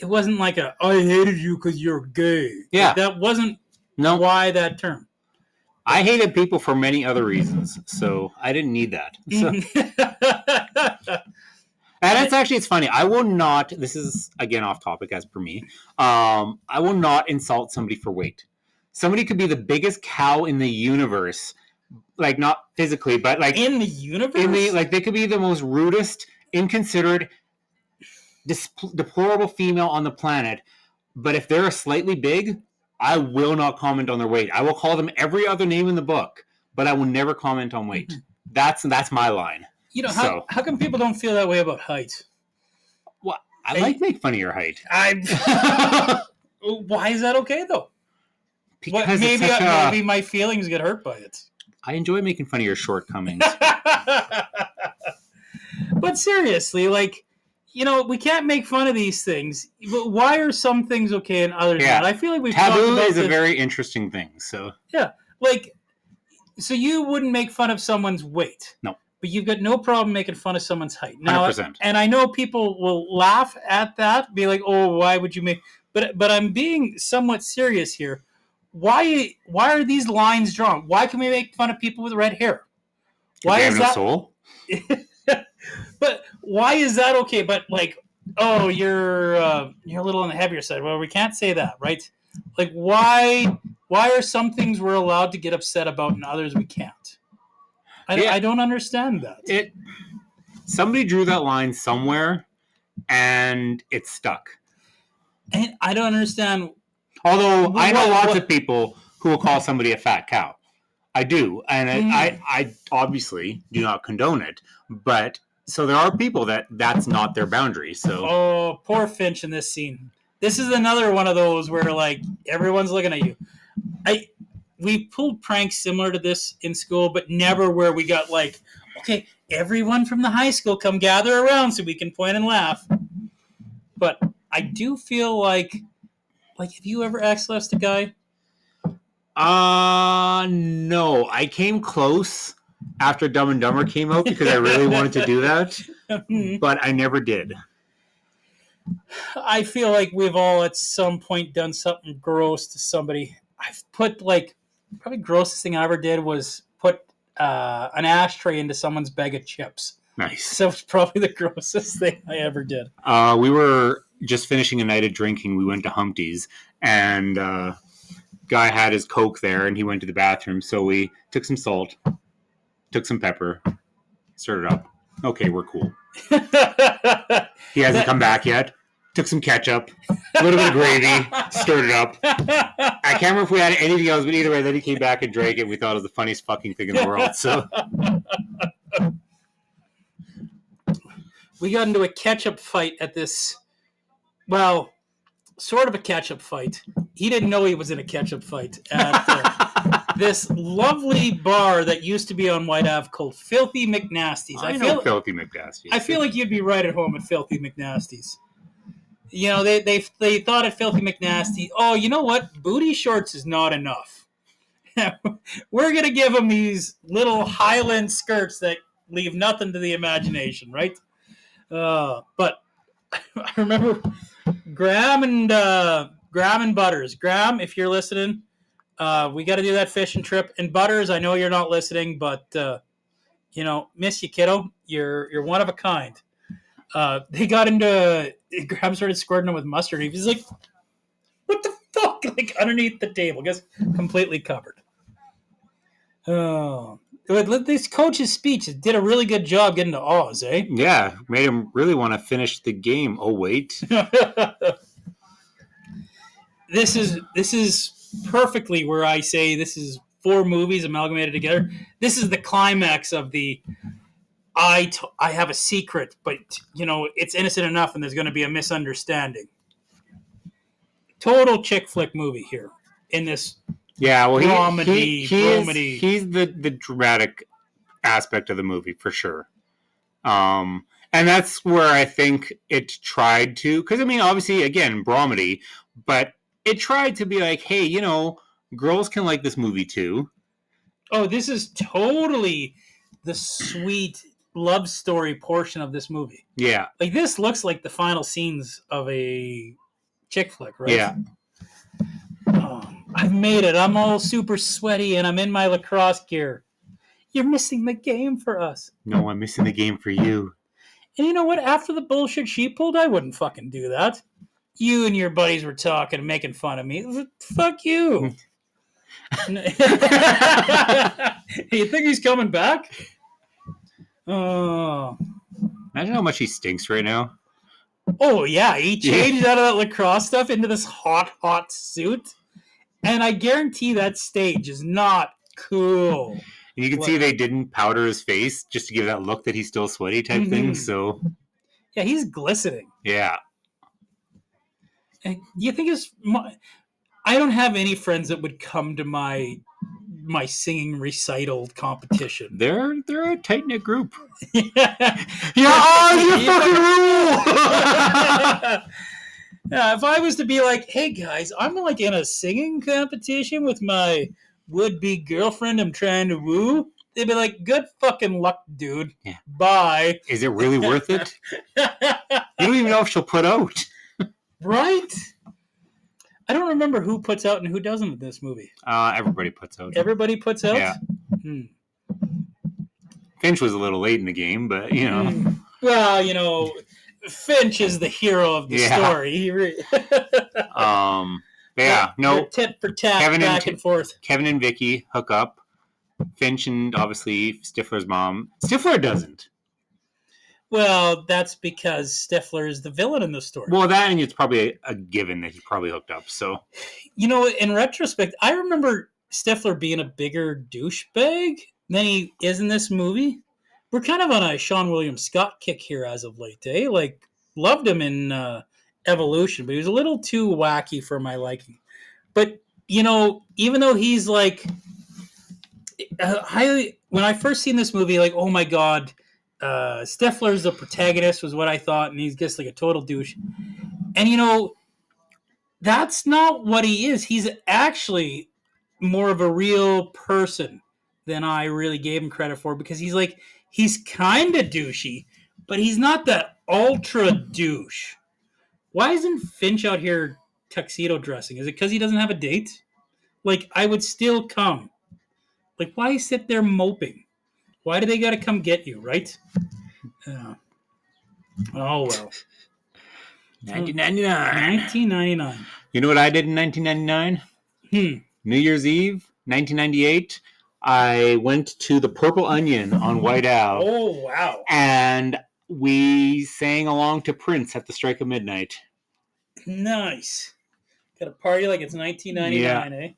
a, I hated you because you're gay. Yeah. Like, that wasn't why that term. I hated people for many other reasons, so I didn't need that. So. And it's funny. I will not, this is, again, off topic as per me. I will not insult somebody for weight. Somebody could be the biggest cow in the universe. Like, not physically, but like... In the universe? Like, they could be the most rudest, inconsiderate, deplorable female on the planet. But if they're slightly big, I will not comment on their weight. I will call them every other name in the book, but I will never comment on weight. That's my line. You know, how come people don't feel that way about height? Well, I like make fun of your height. Why is that okay, though? Because maybe my feelings get hurt by it. I enjoy making fun of your shortcomings. But seriously, like, you know, we can't make fun of these things. But why are some things okay and others not? I feel like we've talked taboo about is a very interesting thing. So yeah, like, so you wouldn't make fun of someone's weight. No. But you've got no problem making fun of someone's height. Now, 100%. And I know people will laugh at that, be like, "Oh, why would you make?" But I'm being somewhat serious here. Why are these lines drawn? Why can we make fun of people with red hair? Why is that? Soul? But why is that okay? But like, oh, you're a little on the heavier side. Well, we can't say that, right? Like, why are some things we're allowed to get upset about and others we can't? I don't understand that. Somebody drew that line somewhere, and it stuck. And I don't understand. Although I know lots of people who will call somebody a fat cow. I do, and I obviously do not condone it. But so there are people that's not their boundary. So poor Finch in this scene. This is another one of those where like everyone's looking at you. We pulled pranks similar to this in school, but never where we got like, okay, everyone from the high school come gather around so we can point and laugh. But I do feel like have you ever axe-lessed a guy? No. I came close after Dumb and Dumber came out because I really wanted to do that, but I never did. I feel like we've all at some point done something gross to somebody. I've put probably grossest thing I ever did was put an ashtray into someone's bag of chips. Nice. So it's probably the grossest thing I ever did. We were just finishing a night of drinking. We went to Humpty's, and guy had his Coke there, and he went to the bathroom. So we took some salt, took some pepper, stirred it up. Okay, we're cool. He hasn't come back yet. Took some ketchup, a little bit of gravy, stirred it up. I can't remember if we had anything else, but either way, then he came back and drank it. We thought it was the funniest fucking thing in the world. So we got into a ketchup fight at this, well, sort of a ketchup fight. He didn't know he was in a ketchup fight. this lovely bar that used to be on White Ave called Filthy McNasty's. I know Filthy McNasty. I feel like you'd be right at home at Filthy McNasty's. You know, they thought at Filthy McNasty, oh, you know what? Booty shorts is not enough. We're going to give them these little Highland skirts that leave nothing to the imagination, right? But I remember Graham and Butters. Graham, if you're listening, we got to do that fishing trip. And Butters, I know you're not listening, but you know, miss you, kiddo. You're one of a kind. They got into Graham started squirting him with mustard. He was like, "What the fuck?" Like underneath the table, gets completely covered. Oh, this coach's speech did a really good job getting to Oz, eh? Yeah, made him really want to finish the game. Oh wait, this is perfectly where I say this is 4 movies amalgamated together. This is the climax of the I have a secret, but you know it's innocent enough, and there's going to be a misunderstanding. Total chick flick movie here in this. Yeah, well, he's the dramatic aspect of the movie for sure. And that's where I think it tried to, because I mean, obviously, again, bromedy, but it tried to be like, hey, you know, girls can like this movie too. Oh, this is totally the sweet love story portion of this movie. Yeah. Like, this looks like the final scenes of a chick flick, right? Yeah. Oh, I've made it. I'm all super sweaty, and I'm in my lacrosse gear. You're missing the game for us. No, I'm missing the game for you. And you know what? After the bullshit she pulled, I wouldn't fucking do that. You and your buddies were talking and making fun of me. Fuck you. You think he's coming back? Oh. Imagine how much he stinks right now. Oh, yeah. He changed out of that lacrosse stuff into this hot suit. And I guarantee that stage is not cool. And you can see they didn't powder his face just to give that look that he's still sweaty type thing. So, yeah, he's glistening. Yeah. And you think I don't have any friends that would come to my singing recital competition. They're a tight knit group. Yeah, you fucking rule. Yeah, if I was to be like, hey guys, I'm like in a singing competition with my would-be girlfriend I'm trying to woo, they'd be like, good fucking luck, dude. Yeah. Bye. Is it really worth it? You don't even know if she'll put out. Right? I don't remember who puts out and who doesn't in this movie. Everybody puts out. Everybody puts out? Yeah. Finch was a little late in the game, but, you know. Well, you know, Finch is the hero of the story. Yeah, no. Tit for tat, back and forth. Kevin and Vicky hook up. Finch and, obviously, Stifler's mom. Stifler doesn't. Well, that's because Stifler is the villain in the story. Well, that and it's probably a given that he probably hooked up. So, you know, in retrospect, I remember Stifler being a bigger douchebag than he is in this movie. We're kind of on a Sean William Scott kick here as of late, eh? Like, loved him in Evolution, but he was a little too wacky for my liking. But, you know, even though he's like highly, when I first seen this movie, like, oh my God, Stifler's the protagonist was what I thought, and he's just like a total douche. And you know, that's not what he is. He's actually more of a real person than I really gave him credit for, because he's kind of douchey, but he's not that ultra douche. Why isn't Finch out here tuxedo dressing? Is it because he doesn't have a date? Like, I would still come. Like, why sit there moping? Why do they got to come get you, right? Oh, well. 1999. You know what I did in 1999? New Year's Eve, 1998. I went to the Purple Onion on White Ave. Oh, wow. And we sang along to Prince at the strike of midnight. Nice. Got a party like it's 1999, eh?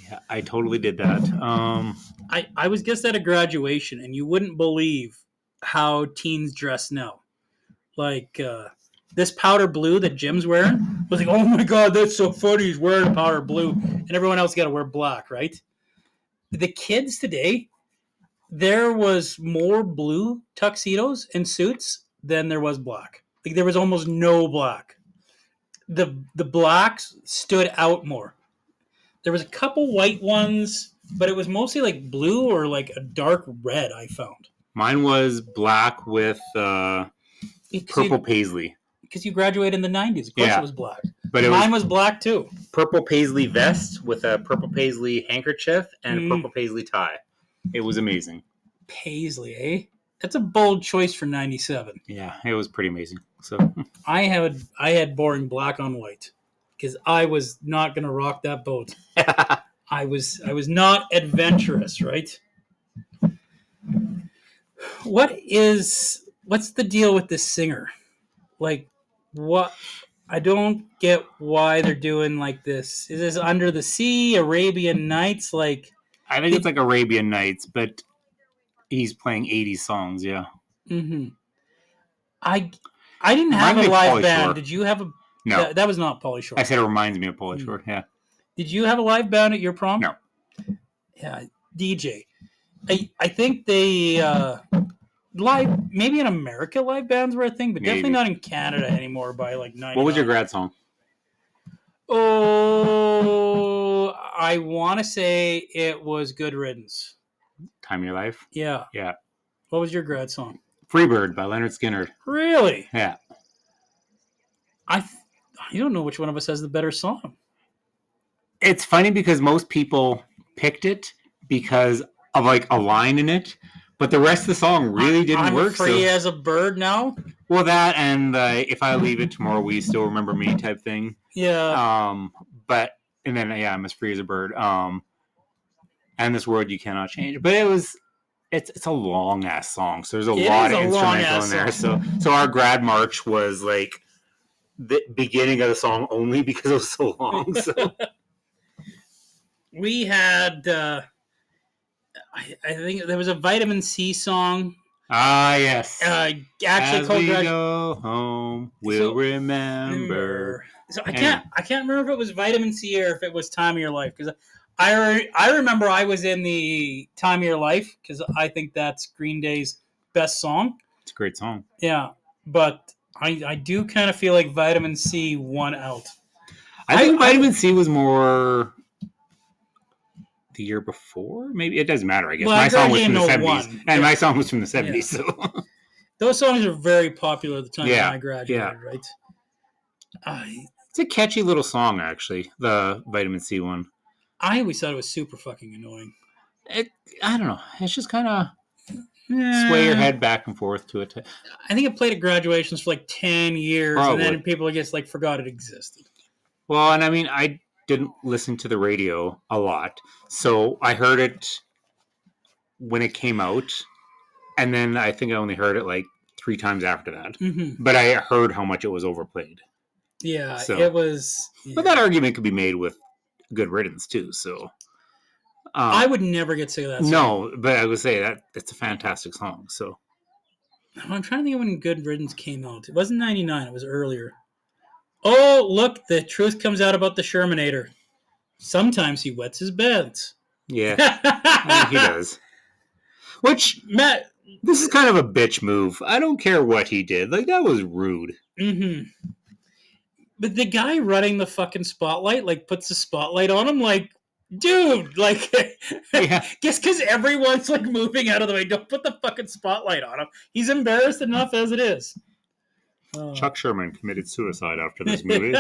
Yeah, I totally did that. I was just at a graduation, and you wouldn't believe how teens dress now. Like, this powder blue that Jim's wearing was like, oh my God, that's so funny. He's wearing powder blue. And everyone else got to wear black, right? the kids today, there was more blue tuxedos and suits than there was black. Like there was almost no black. The blacks stood out more. There was a couple white ones, but it was mostly like blue or like a dark red. I found Mine was black with purple paisley. Because you graduated in the 90s. Of course Yeah. it was black. But Mine was black too. Purple paisley vest with a purple paisley handkerchief and a purple paisley tie. It was amazing. Paisley, eh? That's a bold choice for 97. Yeah, it was pretty amazing. So I had boring black on white because I was not gonna rock that boat. I was not adventurous, right? What's the deal with this singer? Like, what? I don't get why they're doing like this. Is this Under the Sea, Arabian Nights? Like, I think it's like Arabian Nights, but he's playing 80s songs, yeah. Mm-hmm. I didn't have a live band. Shore. Did you have a? No, that was not Pauly Shore. I said it reminds me of Pauly Shore. Yeah. Did you have a live band at your prom? No. Yeah, DJ. I think they live maybe in America live bands were a thing, but definitely not in Canada anymore. By like 90. What was your grad song? Oh, I want to say it was Good Riddance. Time of Your Life. Yeah. Yeah. What was your grad song? Freebird by Leonard Skinner. Really? Yeah. I don't know which one of us has the better song. It's funny because most people picked it because of like a line in it, but the rest of the song really didn't work. I'm free as a bird now. Well, that and If I Leave It Tomorrow, Will You Still Remember Me type thing. Yeah. But and then I'm as free as a bird. And This World You Cannot Change. But it's a long ass song, so there's a lot of instrumental in there. So our grad march was like the beginning of the song only because it was so long. So we had I think there was a Vitamin C song. Ah, yes. Actually, as we go home, we'll remember. So I can't remember if it was Vitamin C or if it was Time of Your Life, because I remember I was in the Time of Your Life because I think that's Green Day's best song. It's a great song. Yeah, but I do kind of feel like Vitamin C won out. I think Vitamin C was more the year before. Maybe it doesn't matter. I guess my song was from the 70s, and my song was from the 70s. So those songs are very popular at the time when I graduated, right? It's a catchy little song, actually. The Vitamin C one. I always thought it was super fucking annoying. I don't know. It's just kind of sway your head back and forth to it. I think it played at graduations for like 10 years, Probably. And then people, I guess, like forgot it existed. Well, and I mean, I didn't listen to the radio a lot, so I heard it when it came out, and then I think I only heard it like 3 times after that. Mm-hmm. But I heard how much it was overplayed. Yeah, so, it was. Yeah. But that argument could be made with Good Riddance too. So I would never get sick of that song. No, but I would say that it's a fantastic song. So I'm trying to think of when Good Riddance came out. It wasn't 99. It was earlier. Oh, look, the truth comes out about the Shermanator. Sometimes he wets his beds. Yeah, he does. Which, Matt, this is kind of a bitch move. I don't care what he did. Like, that was rude. Mm-hmm. But the guy running the fucking spotlight, like, puts the spotlight on him, like, dude, like, just because everyone's, like, moving out of the way, don't put the fucking spotlight on him. He's embarrassed enough as it is. Chuck Sherman committed suicide after this movie.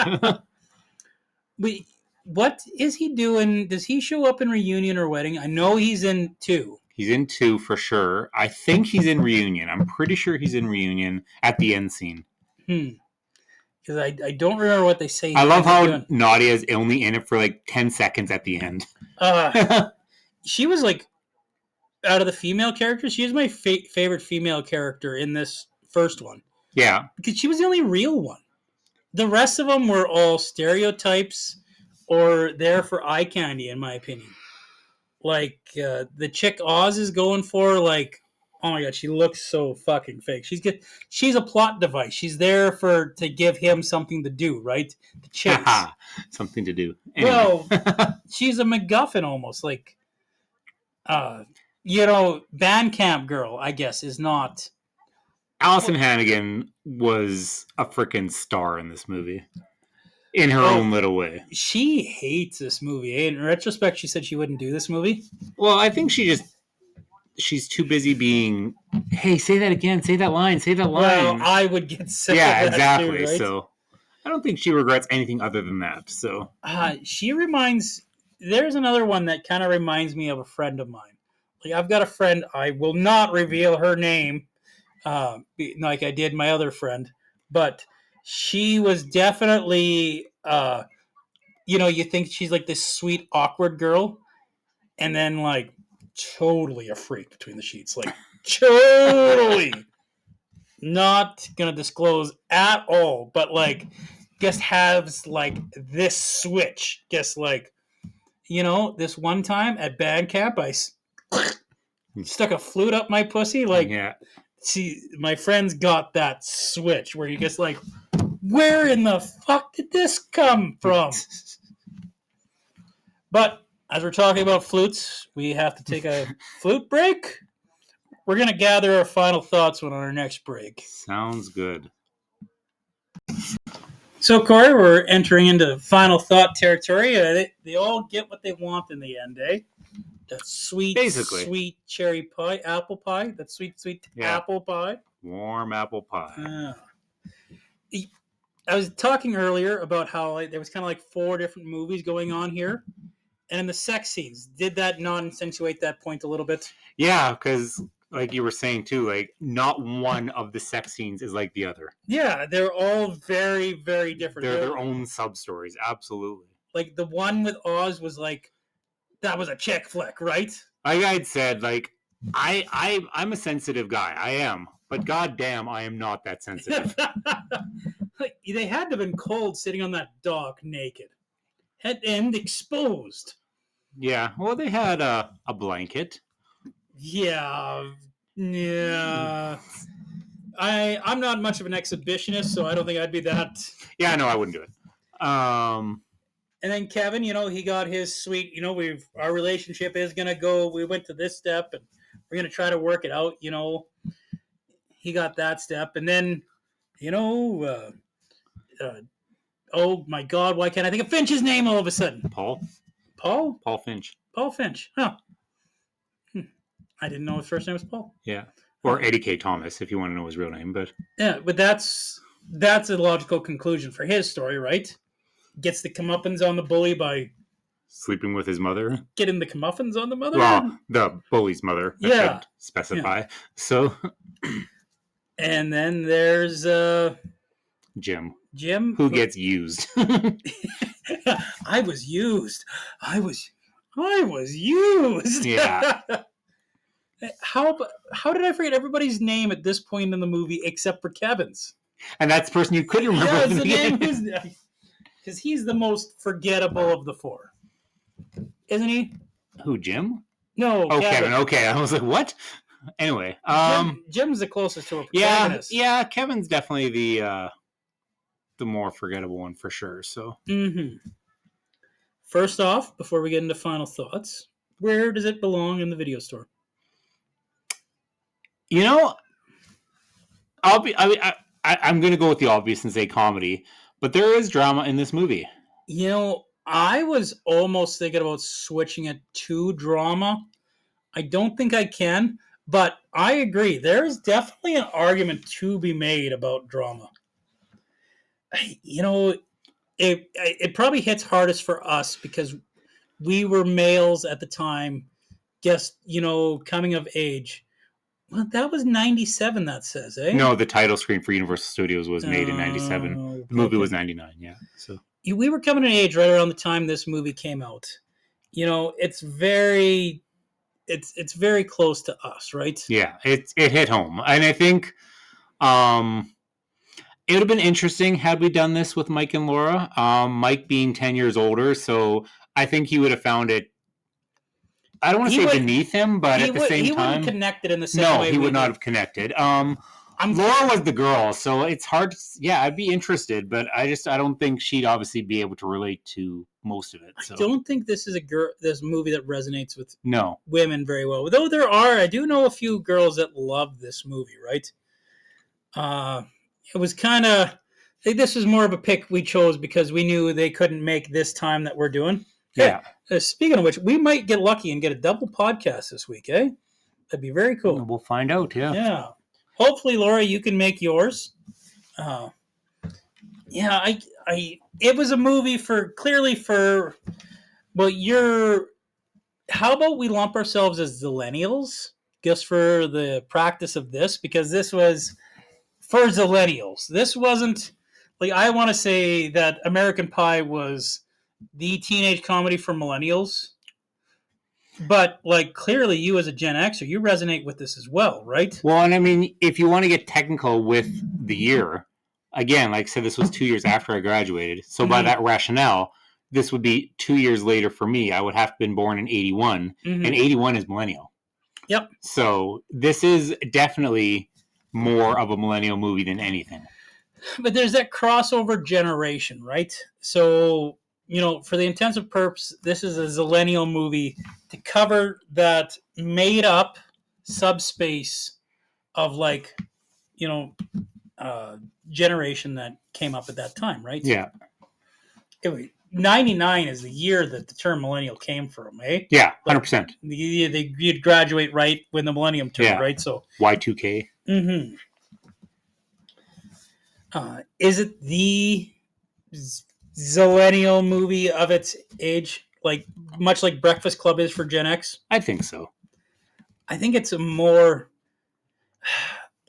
Wait, what is he doing? Does he show up in Reunion or Wedding? I know he's in 2. He's in 2 for sure. I think he's in Reunion. I'm pretty sure he's in Reunion at the end scene. Because I don't remember what they say. I love how Nadia is only in it for like 10 seconds at the end. She was like, out of the female characters, she was my favorite female character in this first one. Yeah. Because she was the only real one. The rest of them were all stereotypes or there for eye candy, in my opinion. Like, the chick Oz is going for, like, oh my god, she looks so fucking fake. She's a plot device. She's there to give him something to do, right? To chase. Something to do. Anyway. Well, she's a MacGuffin almost. Like, Bandcamp Girl, I guess, is not. Allison Hannigan was a freaking star in this movie. In her Oh. own little way. She hates this movie. In retrospect, she said she wouldn't do this movie. Well, I think she's too busy being, hey, say that again, say that line. Well, I would get sick Yeah, of that exactly. too, right? So I don't think she regrets anything other than that. So there's another one that kind of reminds me of a friend of mine. Like, I've got a friend, I will not reveal her name, like I did my other friend, but she was definitely, you think she's like this sweet, awkward girl, and then like totally a freak between the sheets, like totally. Not gonna disclose at all, but like, just has like this switch. Just like, this one time at band camp, I stuck a flute up my pussy. Like, yeah. See, my friends got that switch where you just like, where in the fuck did this come from? But as we're talking about flutes, we have to take a flute break. We're going to gather our final thoughts on our next break. Sounds good. So, Cory, we're entering into final thought territory. They all get what they want in the end, eh? That sweet cherry pie, apple pie. That sweet apple pie. Warm apple pie. I was talking earlier about how there was kind of like 4 different movies going on here. And in the sex scenes, did that not accentuate that point a little bit? Yeah, because like you were saying too, like not one of the sex scenes is like the other. Yeah, they're all very, very different. They're their own sub-stories, absolutely. Like the one with Oz was like, that was a chick flick, right? Like I'd said, like I'm a sensitive guy. I am, but goddamn, I am not that sensitive. Like, they had to have been cold sitting on that dock naked, head end exposed. Yeah, well, they had a blanket. Yeah. I'm not much of an exhibitionist, so I don't think I'd be that. Yeah, no, I wouldn't do it. And then Kevin, he got his sweet. Our relationship is gonna go. We went to this step, and we're gonna try to work it out. He got that step, and then, oh my God, why can't I think of Finch's name all of a sudden? Paul Finch. Paul Finch. Huh. I didn't know his first name was Paul. Yeah. Or Eddie K. Thomas, if you want to know his real name, but yeah, but that's a logical conclusion for his story, right? Gets the comeuppance on the bully by sleeping with his mother. Getting the comeuppance on the mother? Well, the bully's mother. I should specify. Yeah. So. And then there's Jim. Who gets used. I was used. Yeah. How did I forget everybody's name at this point in the movie except for Kevin's? And that's the person you couldn't remember. Yeah, the name because he's the most forgettable of the 4, isn't he? Who, Jim? No, Kevin. Okay, I was like, what? Anyway, Jim's the closest to a protagonist. Yeah, Kevin's definitely the more forgettable one for sure. So, First off, before we get into final thoughts, where does it belong in the video store? I'm going to go with the obvious and say comedy, but there is drama in this movie. I was almost thinking about switching it to drama. I don't think I can, but I agree. There is definitely an argument to be made about drama. It probably hits hardest for us because we were males at the time, just, coming of age. Well, that was 97, that says, eh? No, the title screen for Universal Studios was made in 97. The movie was 99, yeah. So we were coming of age right around the time this movie came out. It's very close to us, right? Yeah, it hit home. And I think it would have been interesting had we done this with Mike and Laura. Mike being 10 years older, so I think he would have found it, I don't want to say beneath him, but at the same time... He wouldn't have connected in the same way. No, he would not have connected. Laura was the girl, so it's hard. Yeah, I'd be interested, but I don't think she'd obviously be able to relate to most of it. So. I don't think this is this movie that resonates with No. women very well. Though I do know a few girls that love this movie, right? It was kind of, I think this was more of a pick we chose because we knew they couldn't make this time that we're doing. Yeah. Hey, speaking of which, we might get lucky and get a double podcast this week, eh? That'd be very cool. We'll find out, yeah. Yeah. Hopefully, Laura, you can make yours. It was a movie how about we lump ourselves as zillennials just for the practice of this, because this was for zillennials. This wasn't, like, I want to say that American Pie was the teenage comedy for millennials, but, like, clearly you as a Gen Xer, you resonate with this as well, right? Well, and I mean, if you want to get technical with the year, again, like I said, this was 2 years after I graduated. So by that rationale, this would be 2 years later for me. I would have been born in 81, and 81 is millennial. Yep. So this is definitely more of a millennial movie than anything. But there's that crossover generation, right? So, for the intents of purpose, this is a zillennial movie to cover that made-up subspace of, like, generation that came up at that time, right? Yeah. 99 is the year that the term millennial came from, eh? Yeah, 100%. You'd graduate right when the millennium turned, right? So Y2K. Mm-hmm. Is it the zillennial movie of its age, like much like Breakfast Club is for Gen X? I think so. I think it's a more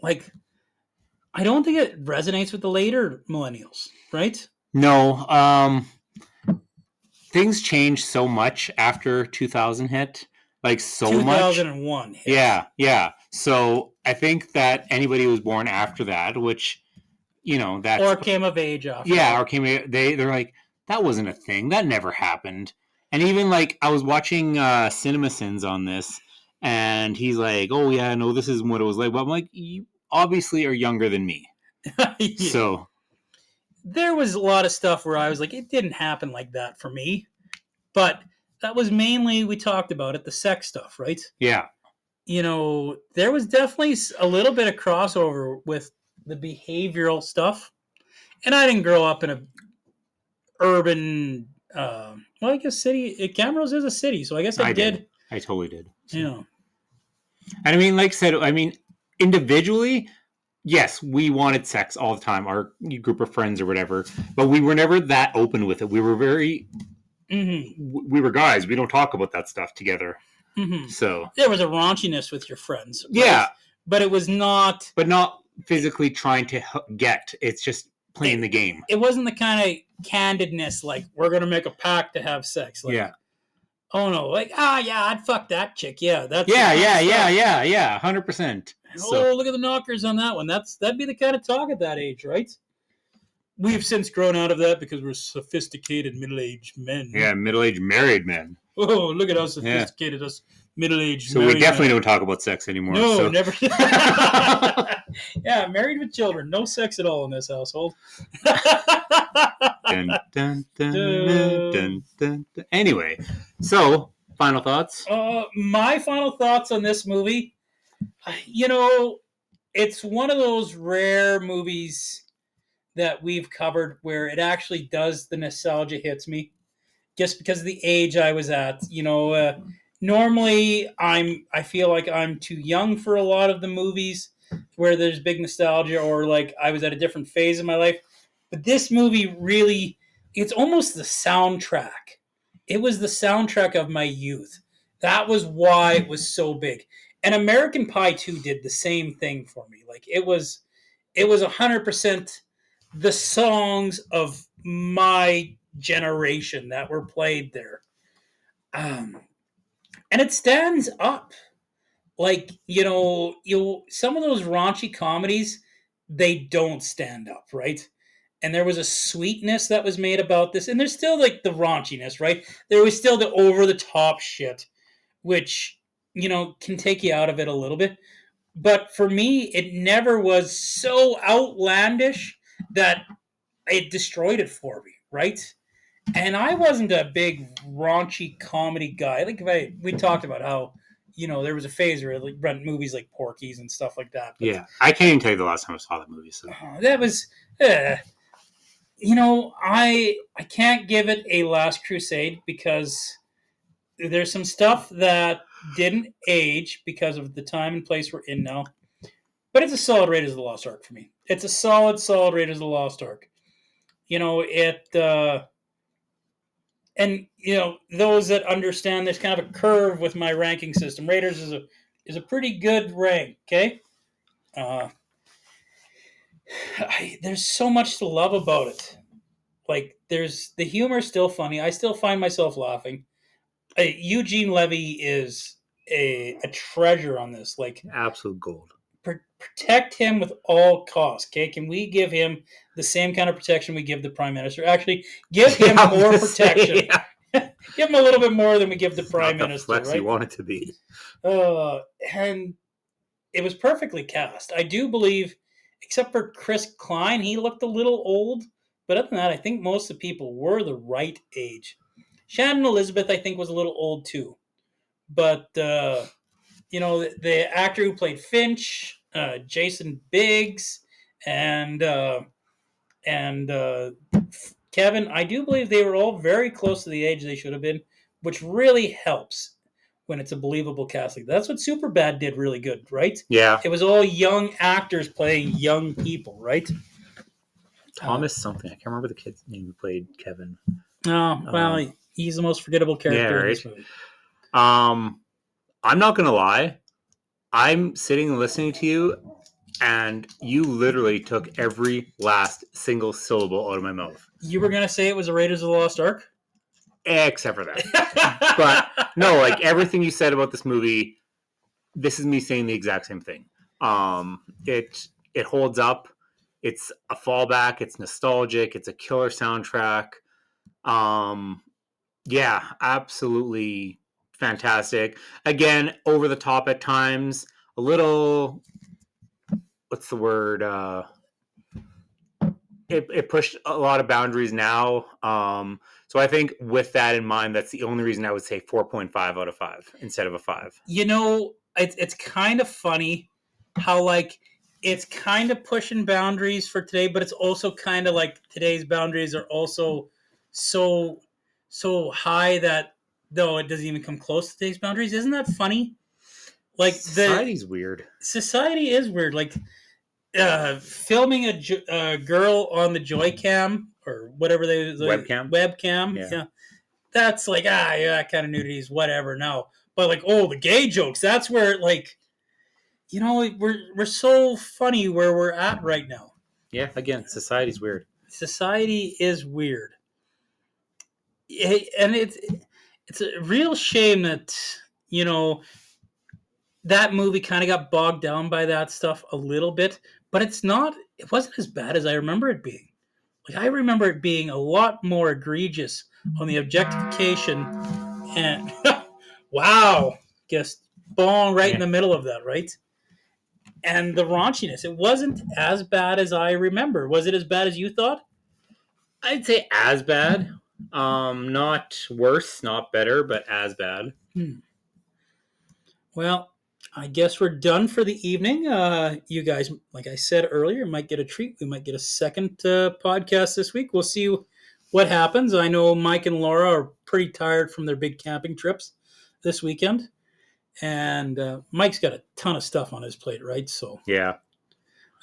like, I don't think it resonates with the later millennials, right? No. Things changed so much after 2000 hit. Like, so 2001 much. hit. Yeah. So I think that anybody who was born after that, which, that's... Or came of age after. Yeah, they're like, that wasn't a thing. That never happened. And even, like, I was watching CinemaSins on this, and he's like, oh, yeah, no, this isn't what it was like. But I'm like, you obviously are younger than me. Yeah. So... There was a lot of stuff where I was like, it didn't happen like that for me. But that was mainly, we talked about it, the sex stuff, right? Yeah. There was definitely a little bit of crossover with the behavioral stuff. And I didn't grow up in a urban, I guess city. Camrose is a city, so I guess I did. I totally did. So. Yeah. And I mean, like I said, individually... Yes, we wanted sex all the time, our group of friends or whatever, but we were never that open with it. We were very, we were guys. We don't talk about that stuff together. Mm-hmm. So there was a raunchiness with your friends. Right? Yeah. But it was not... But not physically trying to get. It's just playing the game. It wasn't the kind of candidness, like, we're going to make a pact to have sex. Like, yeah. Oh, no. Like, yeah, I'd fuck that chick. Yeah. That's Yeah, 100%. So, look at the knockers on that one. That'd be the kind of talk at that age, right? We've since grown out of that because we're sophisticated middle-aged men. Yeah, middle-aged married men. Oh, look at how sophisticated us middle-aged So we definitely don't talk about sex anymore. No, never. Yeah, married with children. No sex at all in this household. Dun, dun, dun, dun, dun, dun, dun. Anyway, so, final thoughts? My final thoughts on this movie... it's one of those rare movies that we've covered where it actually does, the nostalgia hits me just because of the age I was at. Normally I feel like I'm too young for a lot of the movies where there's big nostalgia, or like I was at a different phase in my life. But this movie really, it's almost the soundtrack. It was the soundtrack of my youth. That was why it was so big. And American Pie 2 did the same thing for me. Like, it was 100% the songs of my generation that were played there. And it stands up. Like, some of those raunchy comedies, they don't stand up, right? And there was a sweetness that was made about this. And there's still, like, the raunchiness, right? There was still the over-the-top shit, which... can take you out of it a little bit. But for me, it never was so outlandish that it destroyed it for me, right? And I wasn't a big raunchy comedy guy. Like we talked about how there was a phase where like rent movies like Porky's and stuff like that. But, Yeah, I can't even tell you the last time I saw that movie. So that was, I can't give it a Last Crusade because there's some stuff that didn't age because of the time and place we're in now. But it's a solid Raiders of the Lost Ark for me. It's a solid Raiders of the Lost Ark. And those that understand there's kind of a curve with my ranking system. Raiders is a pretty good rank. Okay, there's so much to love about it. Like there's the humor is still funny. I still find myself laughing. Eugene Levy is a treasure on this. Like absolute gold. Protect him with all costs. Okay, can we give him the same kind of protection we give the Prime Minister? Actually, give him more protection. Give him a little bit more than we give the Prime Minister. Flex right? You want it to be. And it was perfectly cast. I do believe, except for Chris Klein, he looked a little old. But other than that, I think most of the people were the right age. Shannon Elizabeth, I think, was a little old too. But, the actor who played Finch, Jason Biggs, and Kevin, I do believe they were all very close to the age they should have been, which really helps when it's a believable casting. That's what Superbad did really good, right? Yeah. It was all young actors playing young people, right? Thomas something. I can't remember the kid's name who played Kevin. Oh, well, he's the most forgettable character in this movie. I'm not going to lie. I'm sitting and listening to you, and you literally took every last single syllable out of my mouth. You were going to say it was a Raiders of the Lost Ark? Except for that. But, no, like, everything you said about this movie, this is me saying the exact same thing. It holds up. It's a fallback. It's nostalgic. It's a killer soundtrack. Yeah, absolutely fantastic. Again, over the top at times. A little, what's the word? It pushed a lot of boundaries now. So I think with that in mind, that's the only reason I would say 4.5 out of 5 instead of a 5. It's kind of funny how, like, it's kind of pushing boundaries for today, but it's also kind of like today's boundaries are also so high that though it doesn't even come close to today's boundaries. Isn't that funny? Like Society's weird. Society is weird. Like filming a girl on the Joy-Cam or whatever webcam. Yeah. That's like that kind of nudity is whatever now. But like the gay jokes. That's where like. We're so funny where we're at right now. Yeah, again, society's weird. Society is weird. And it's a real shame that, that movie kind of got bogged down by that stuff a little bit, but it wasn't as bad as I remember it being. Like, I remember it being a lot more egregious on the objectification and, wow, just bong right in the middle of that, right? And the raunchiness. It wasn't as bad as I remember. Was it as bad as you thought? I'd say as bad. Not worse, not better, but as bad. Well, I guess we're done for the evening. You guys, like I said earlier, might get a treat. We might get a second podcast this week. We'll see what happens. I know Mike and Laura are pretty tired from their big camping trips this weekend. And Mike's got a ton of stuff on his plate, right? So yeah.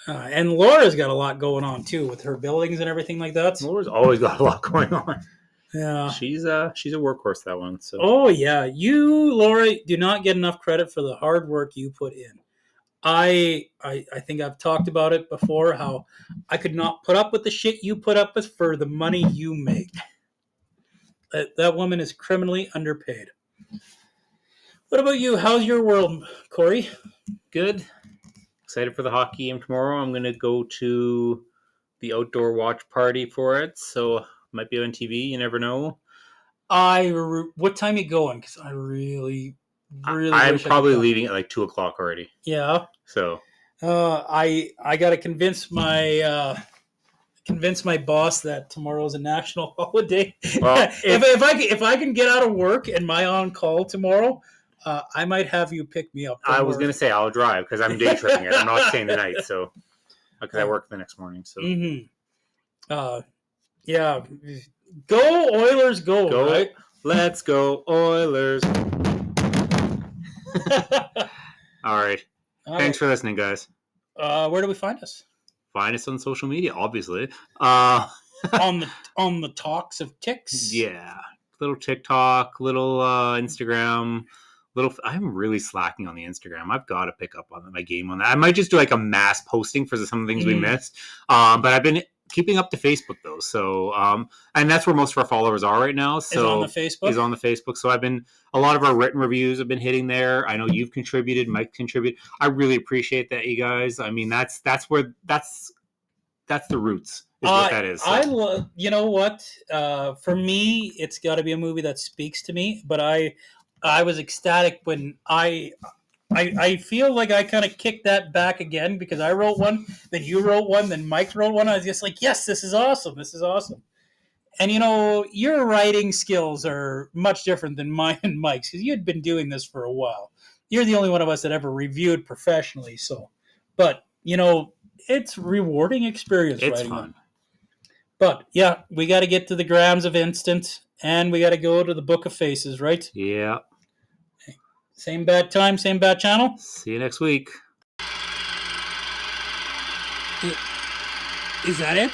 And Laura's got a lot going on too with her buildings and everything like that. Laura's always got a lot going on. Yeah, she's a workhorse, that one. So. Oh yeah, you, Laura, do not get enough credit for the hard work you put in. I think I've talked about it before. How I could not put up with the shit you put up with for the money you make. That woman is criminally underpaid. What about you? How's your world, Corey? Good. Excited for the hockey game tomorrow. I'm going to go to the outdoor watch party for it, so might be on TV. You never know. What time you going? Because I really, really I'm wish I probably could come. leaving at like 2:00 already. Yeah. So I got to convince my boss that tomorrow's a national holiday. Well, if I can get out of work and my on call tomorrow, I might have you pick me up. I was going to say I'll drive because I'm day tripping it. I'm not staying the night, so because I work the next morning. So yeah, go Oilers, go! Right? Let's go Oilers! All right. Thanks for listening, guys. Where do we find us? Find us on social media, obviously. On the talks of ticks. Yeah, little TikTok, little Instagram, little. I'm really slacking on the Instagram. I've got to pick up on my game on that. I might just do like a mass posting for some of the things we missed. But I've been keeping up to Facebook though, so and that's where most of our followers are right now. So is on the Facebook. So I've been a lot of our written reviews have been hitting there. I know you've contributed, Mike contributed. I really appreciate that, you guys. I mean, that's the roots. Is what that is. So. You know what? For me, it's got to be a movie that speaks to me. But I was ecstatic when I feel like I kind of kicked that back again because I wrote one, then you wrote one, then Mike wrote one. I was just like, yes, this is awesome. This is awesome. And your writing skills are much different than mine and Mike's because you'd been doing this for a while. You're the only one of us that ever reviewed professionally. So, but it's rewarding experience. It's writing fun. Them. But yeah, we got to get to the grams of instant, and we got to go to the Book of Faces, right? Yeah. Same bad time, same bad channel. See you next week. Is that it?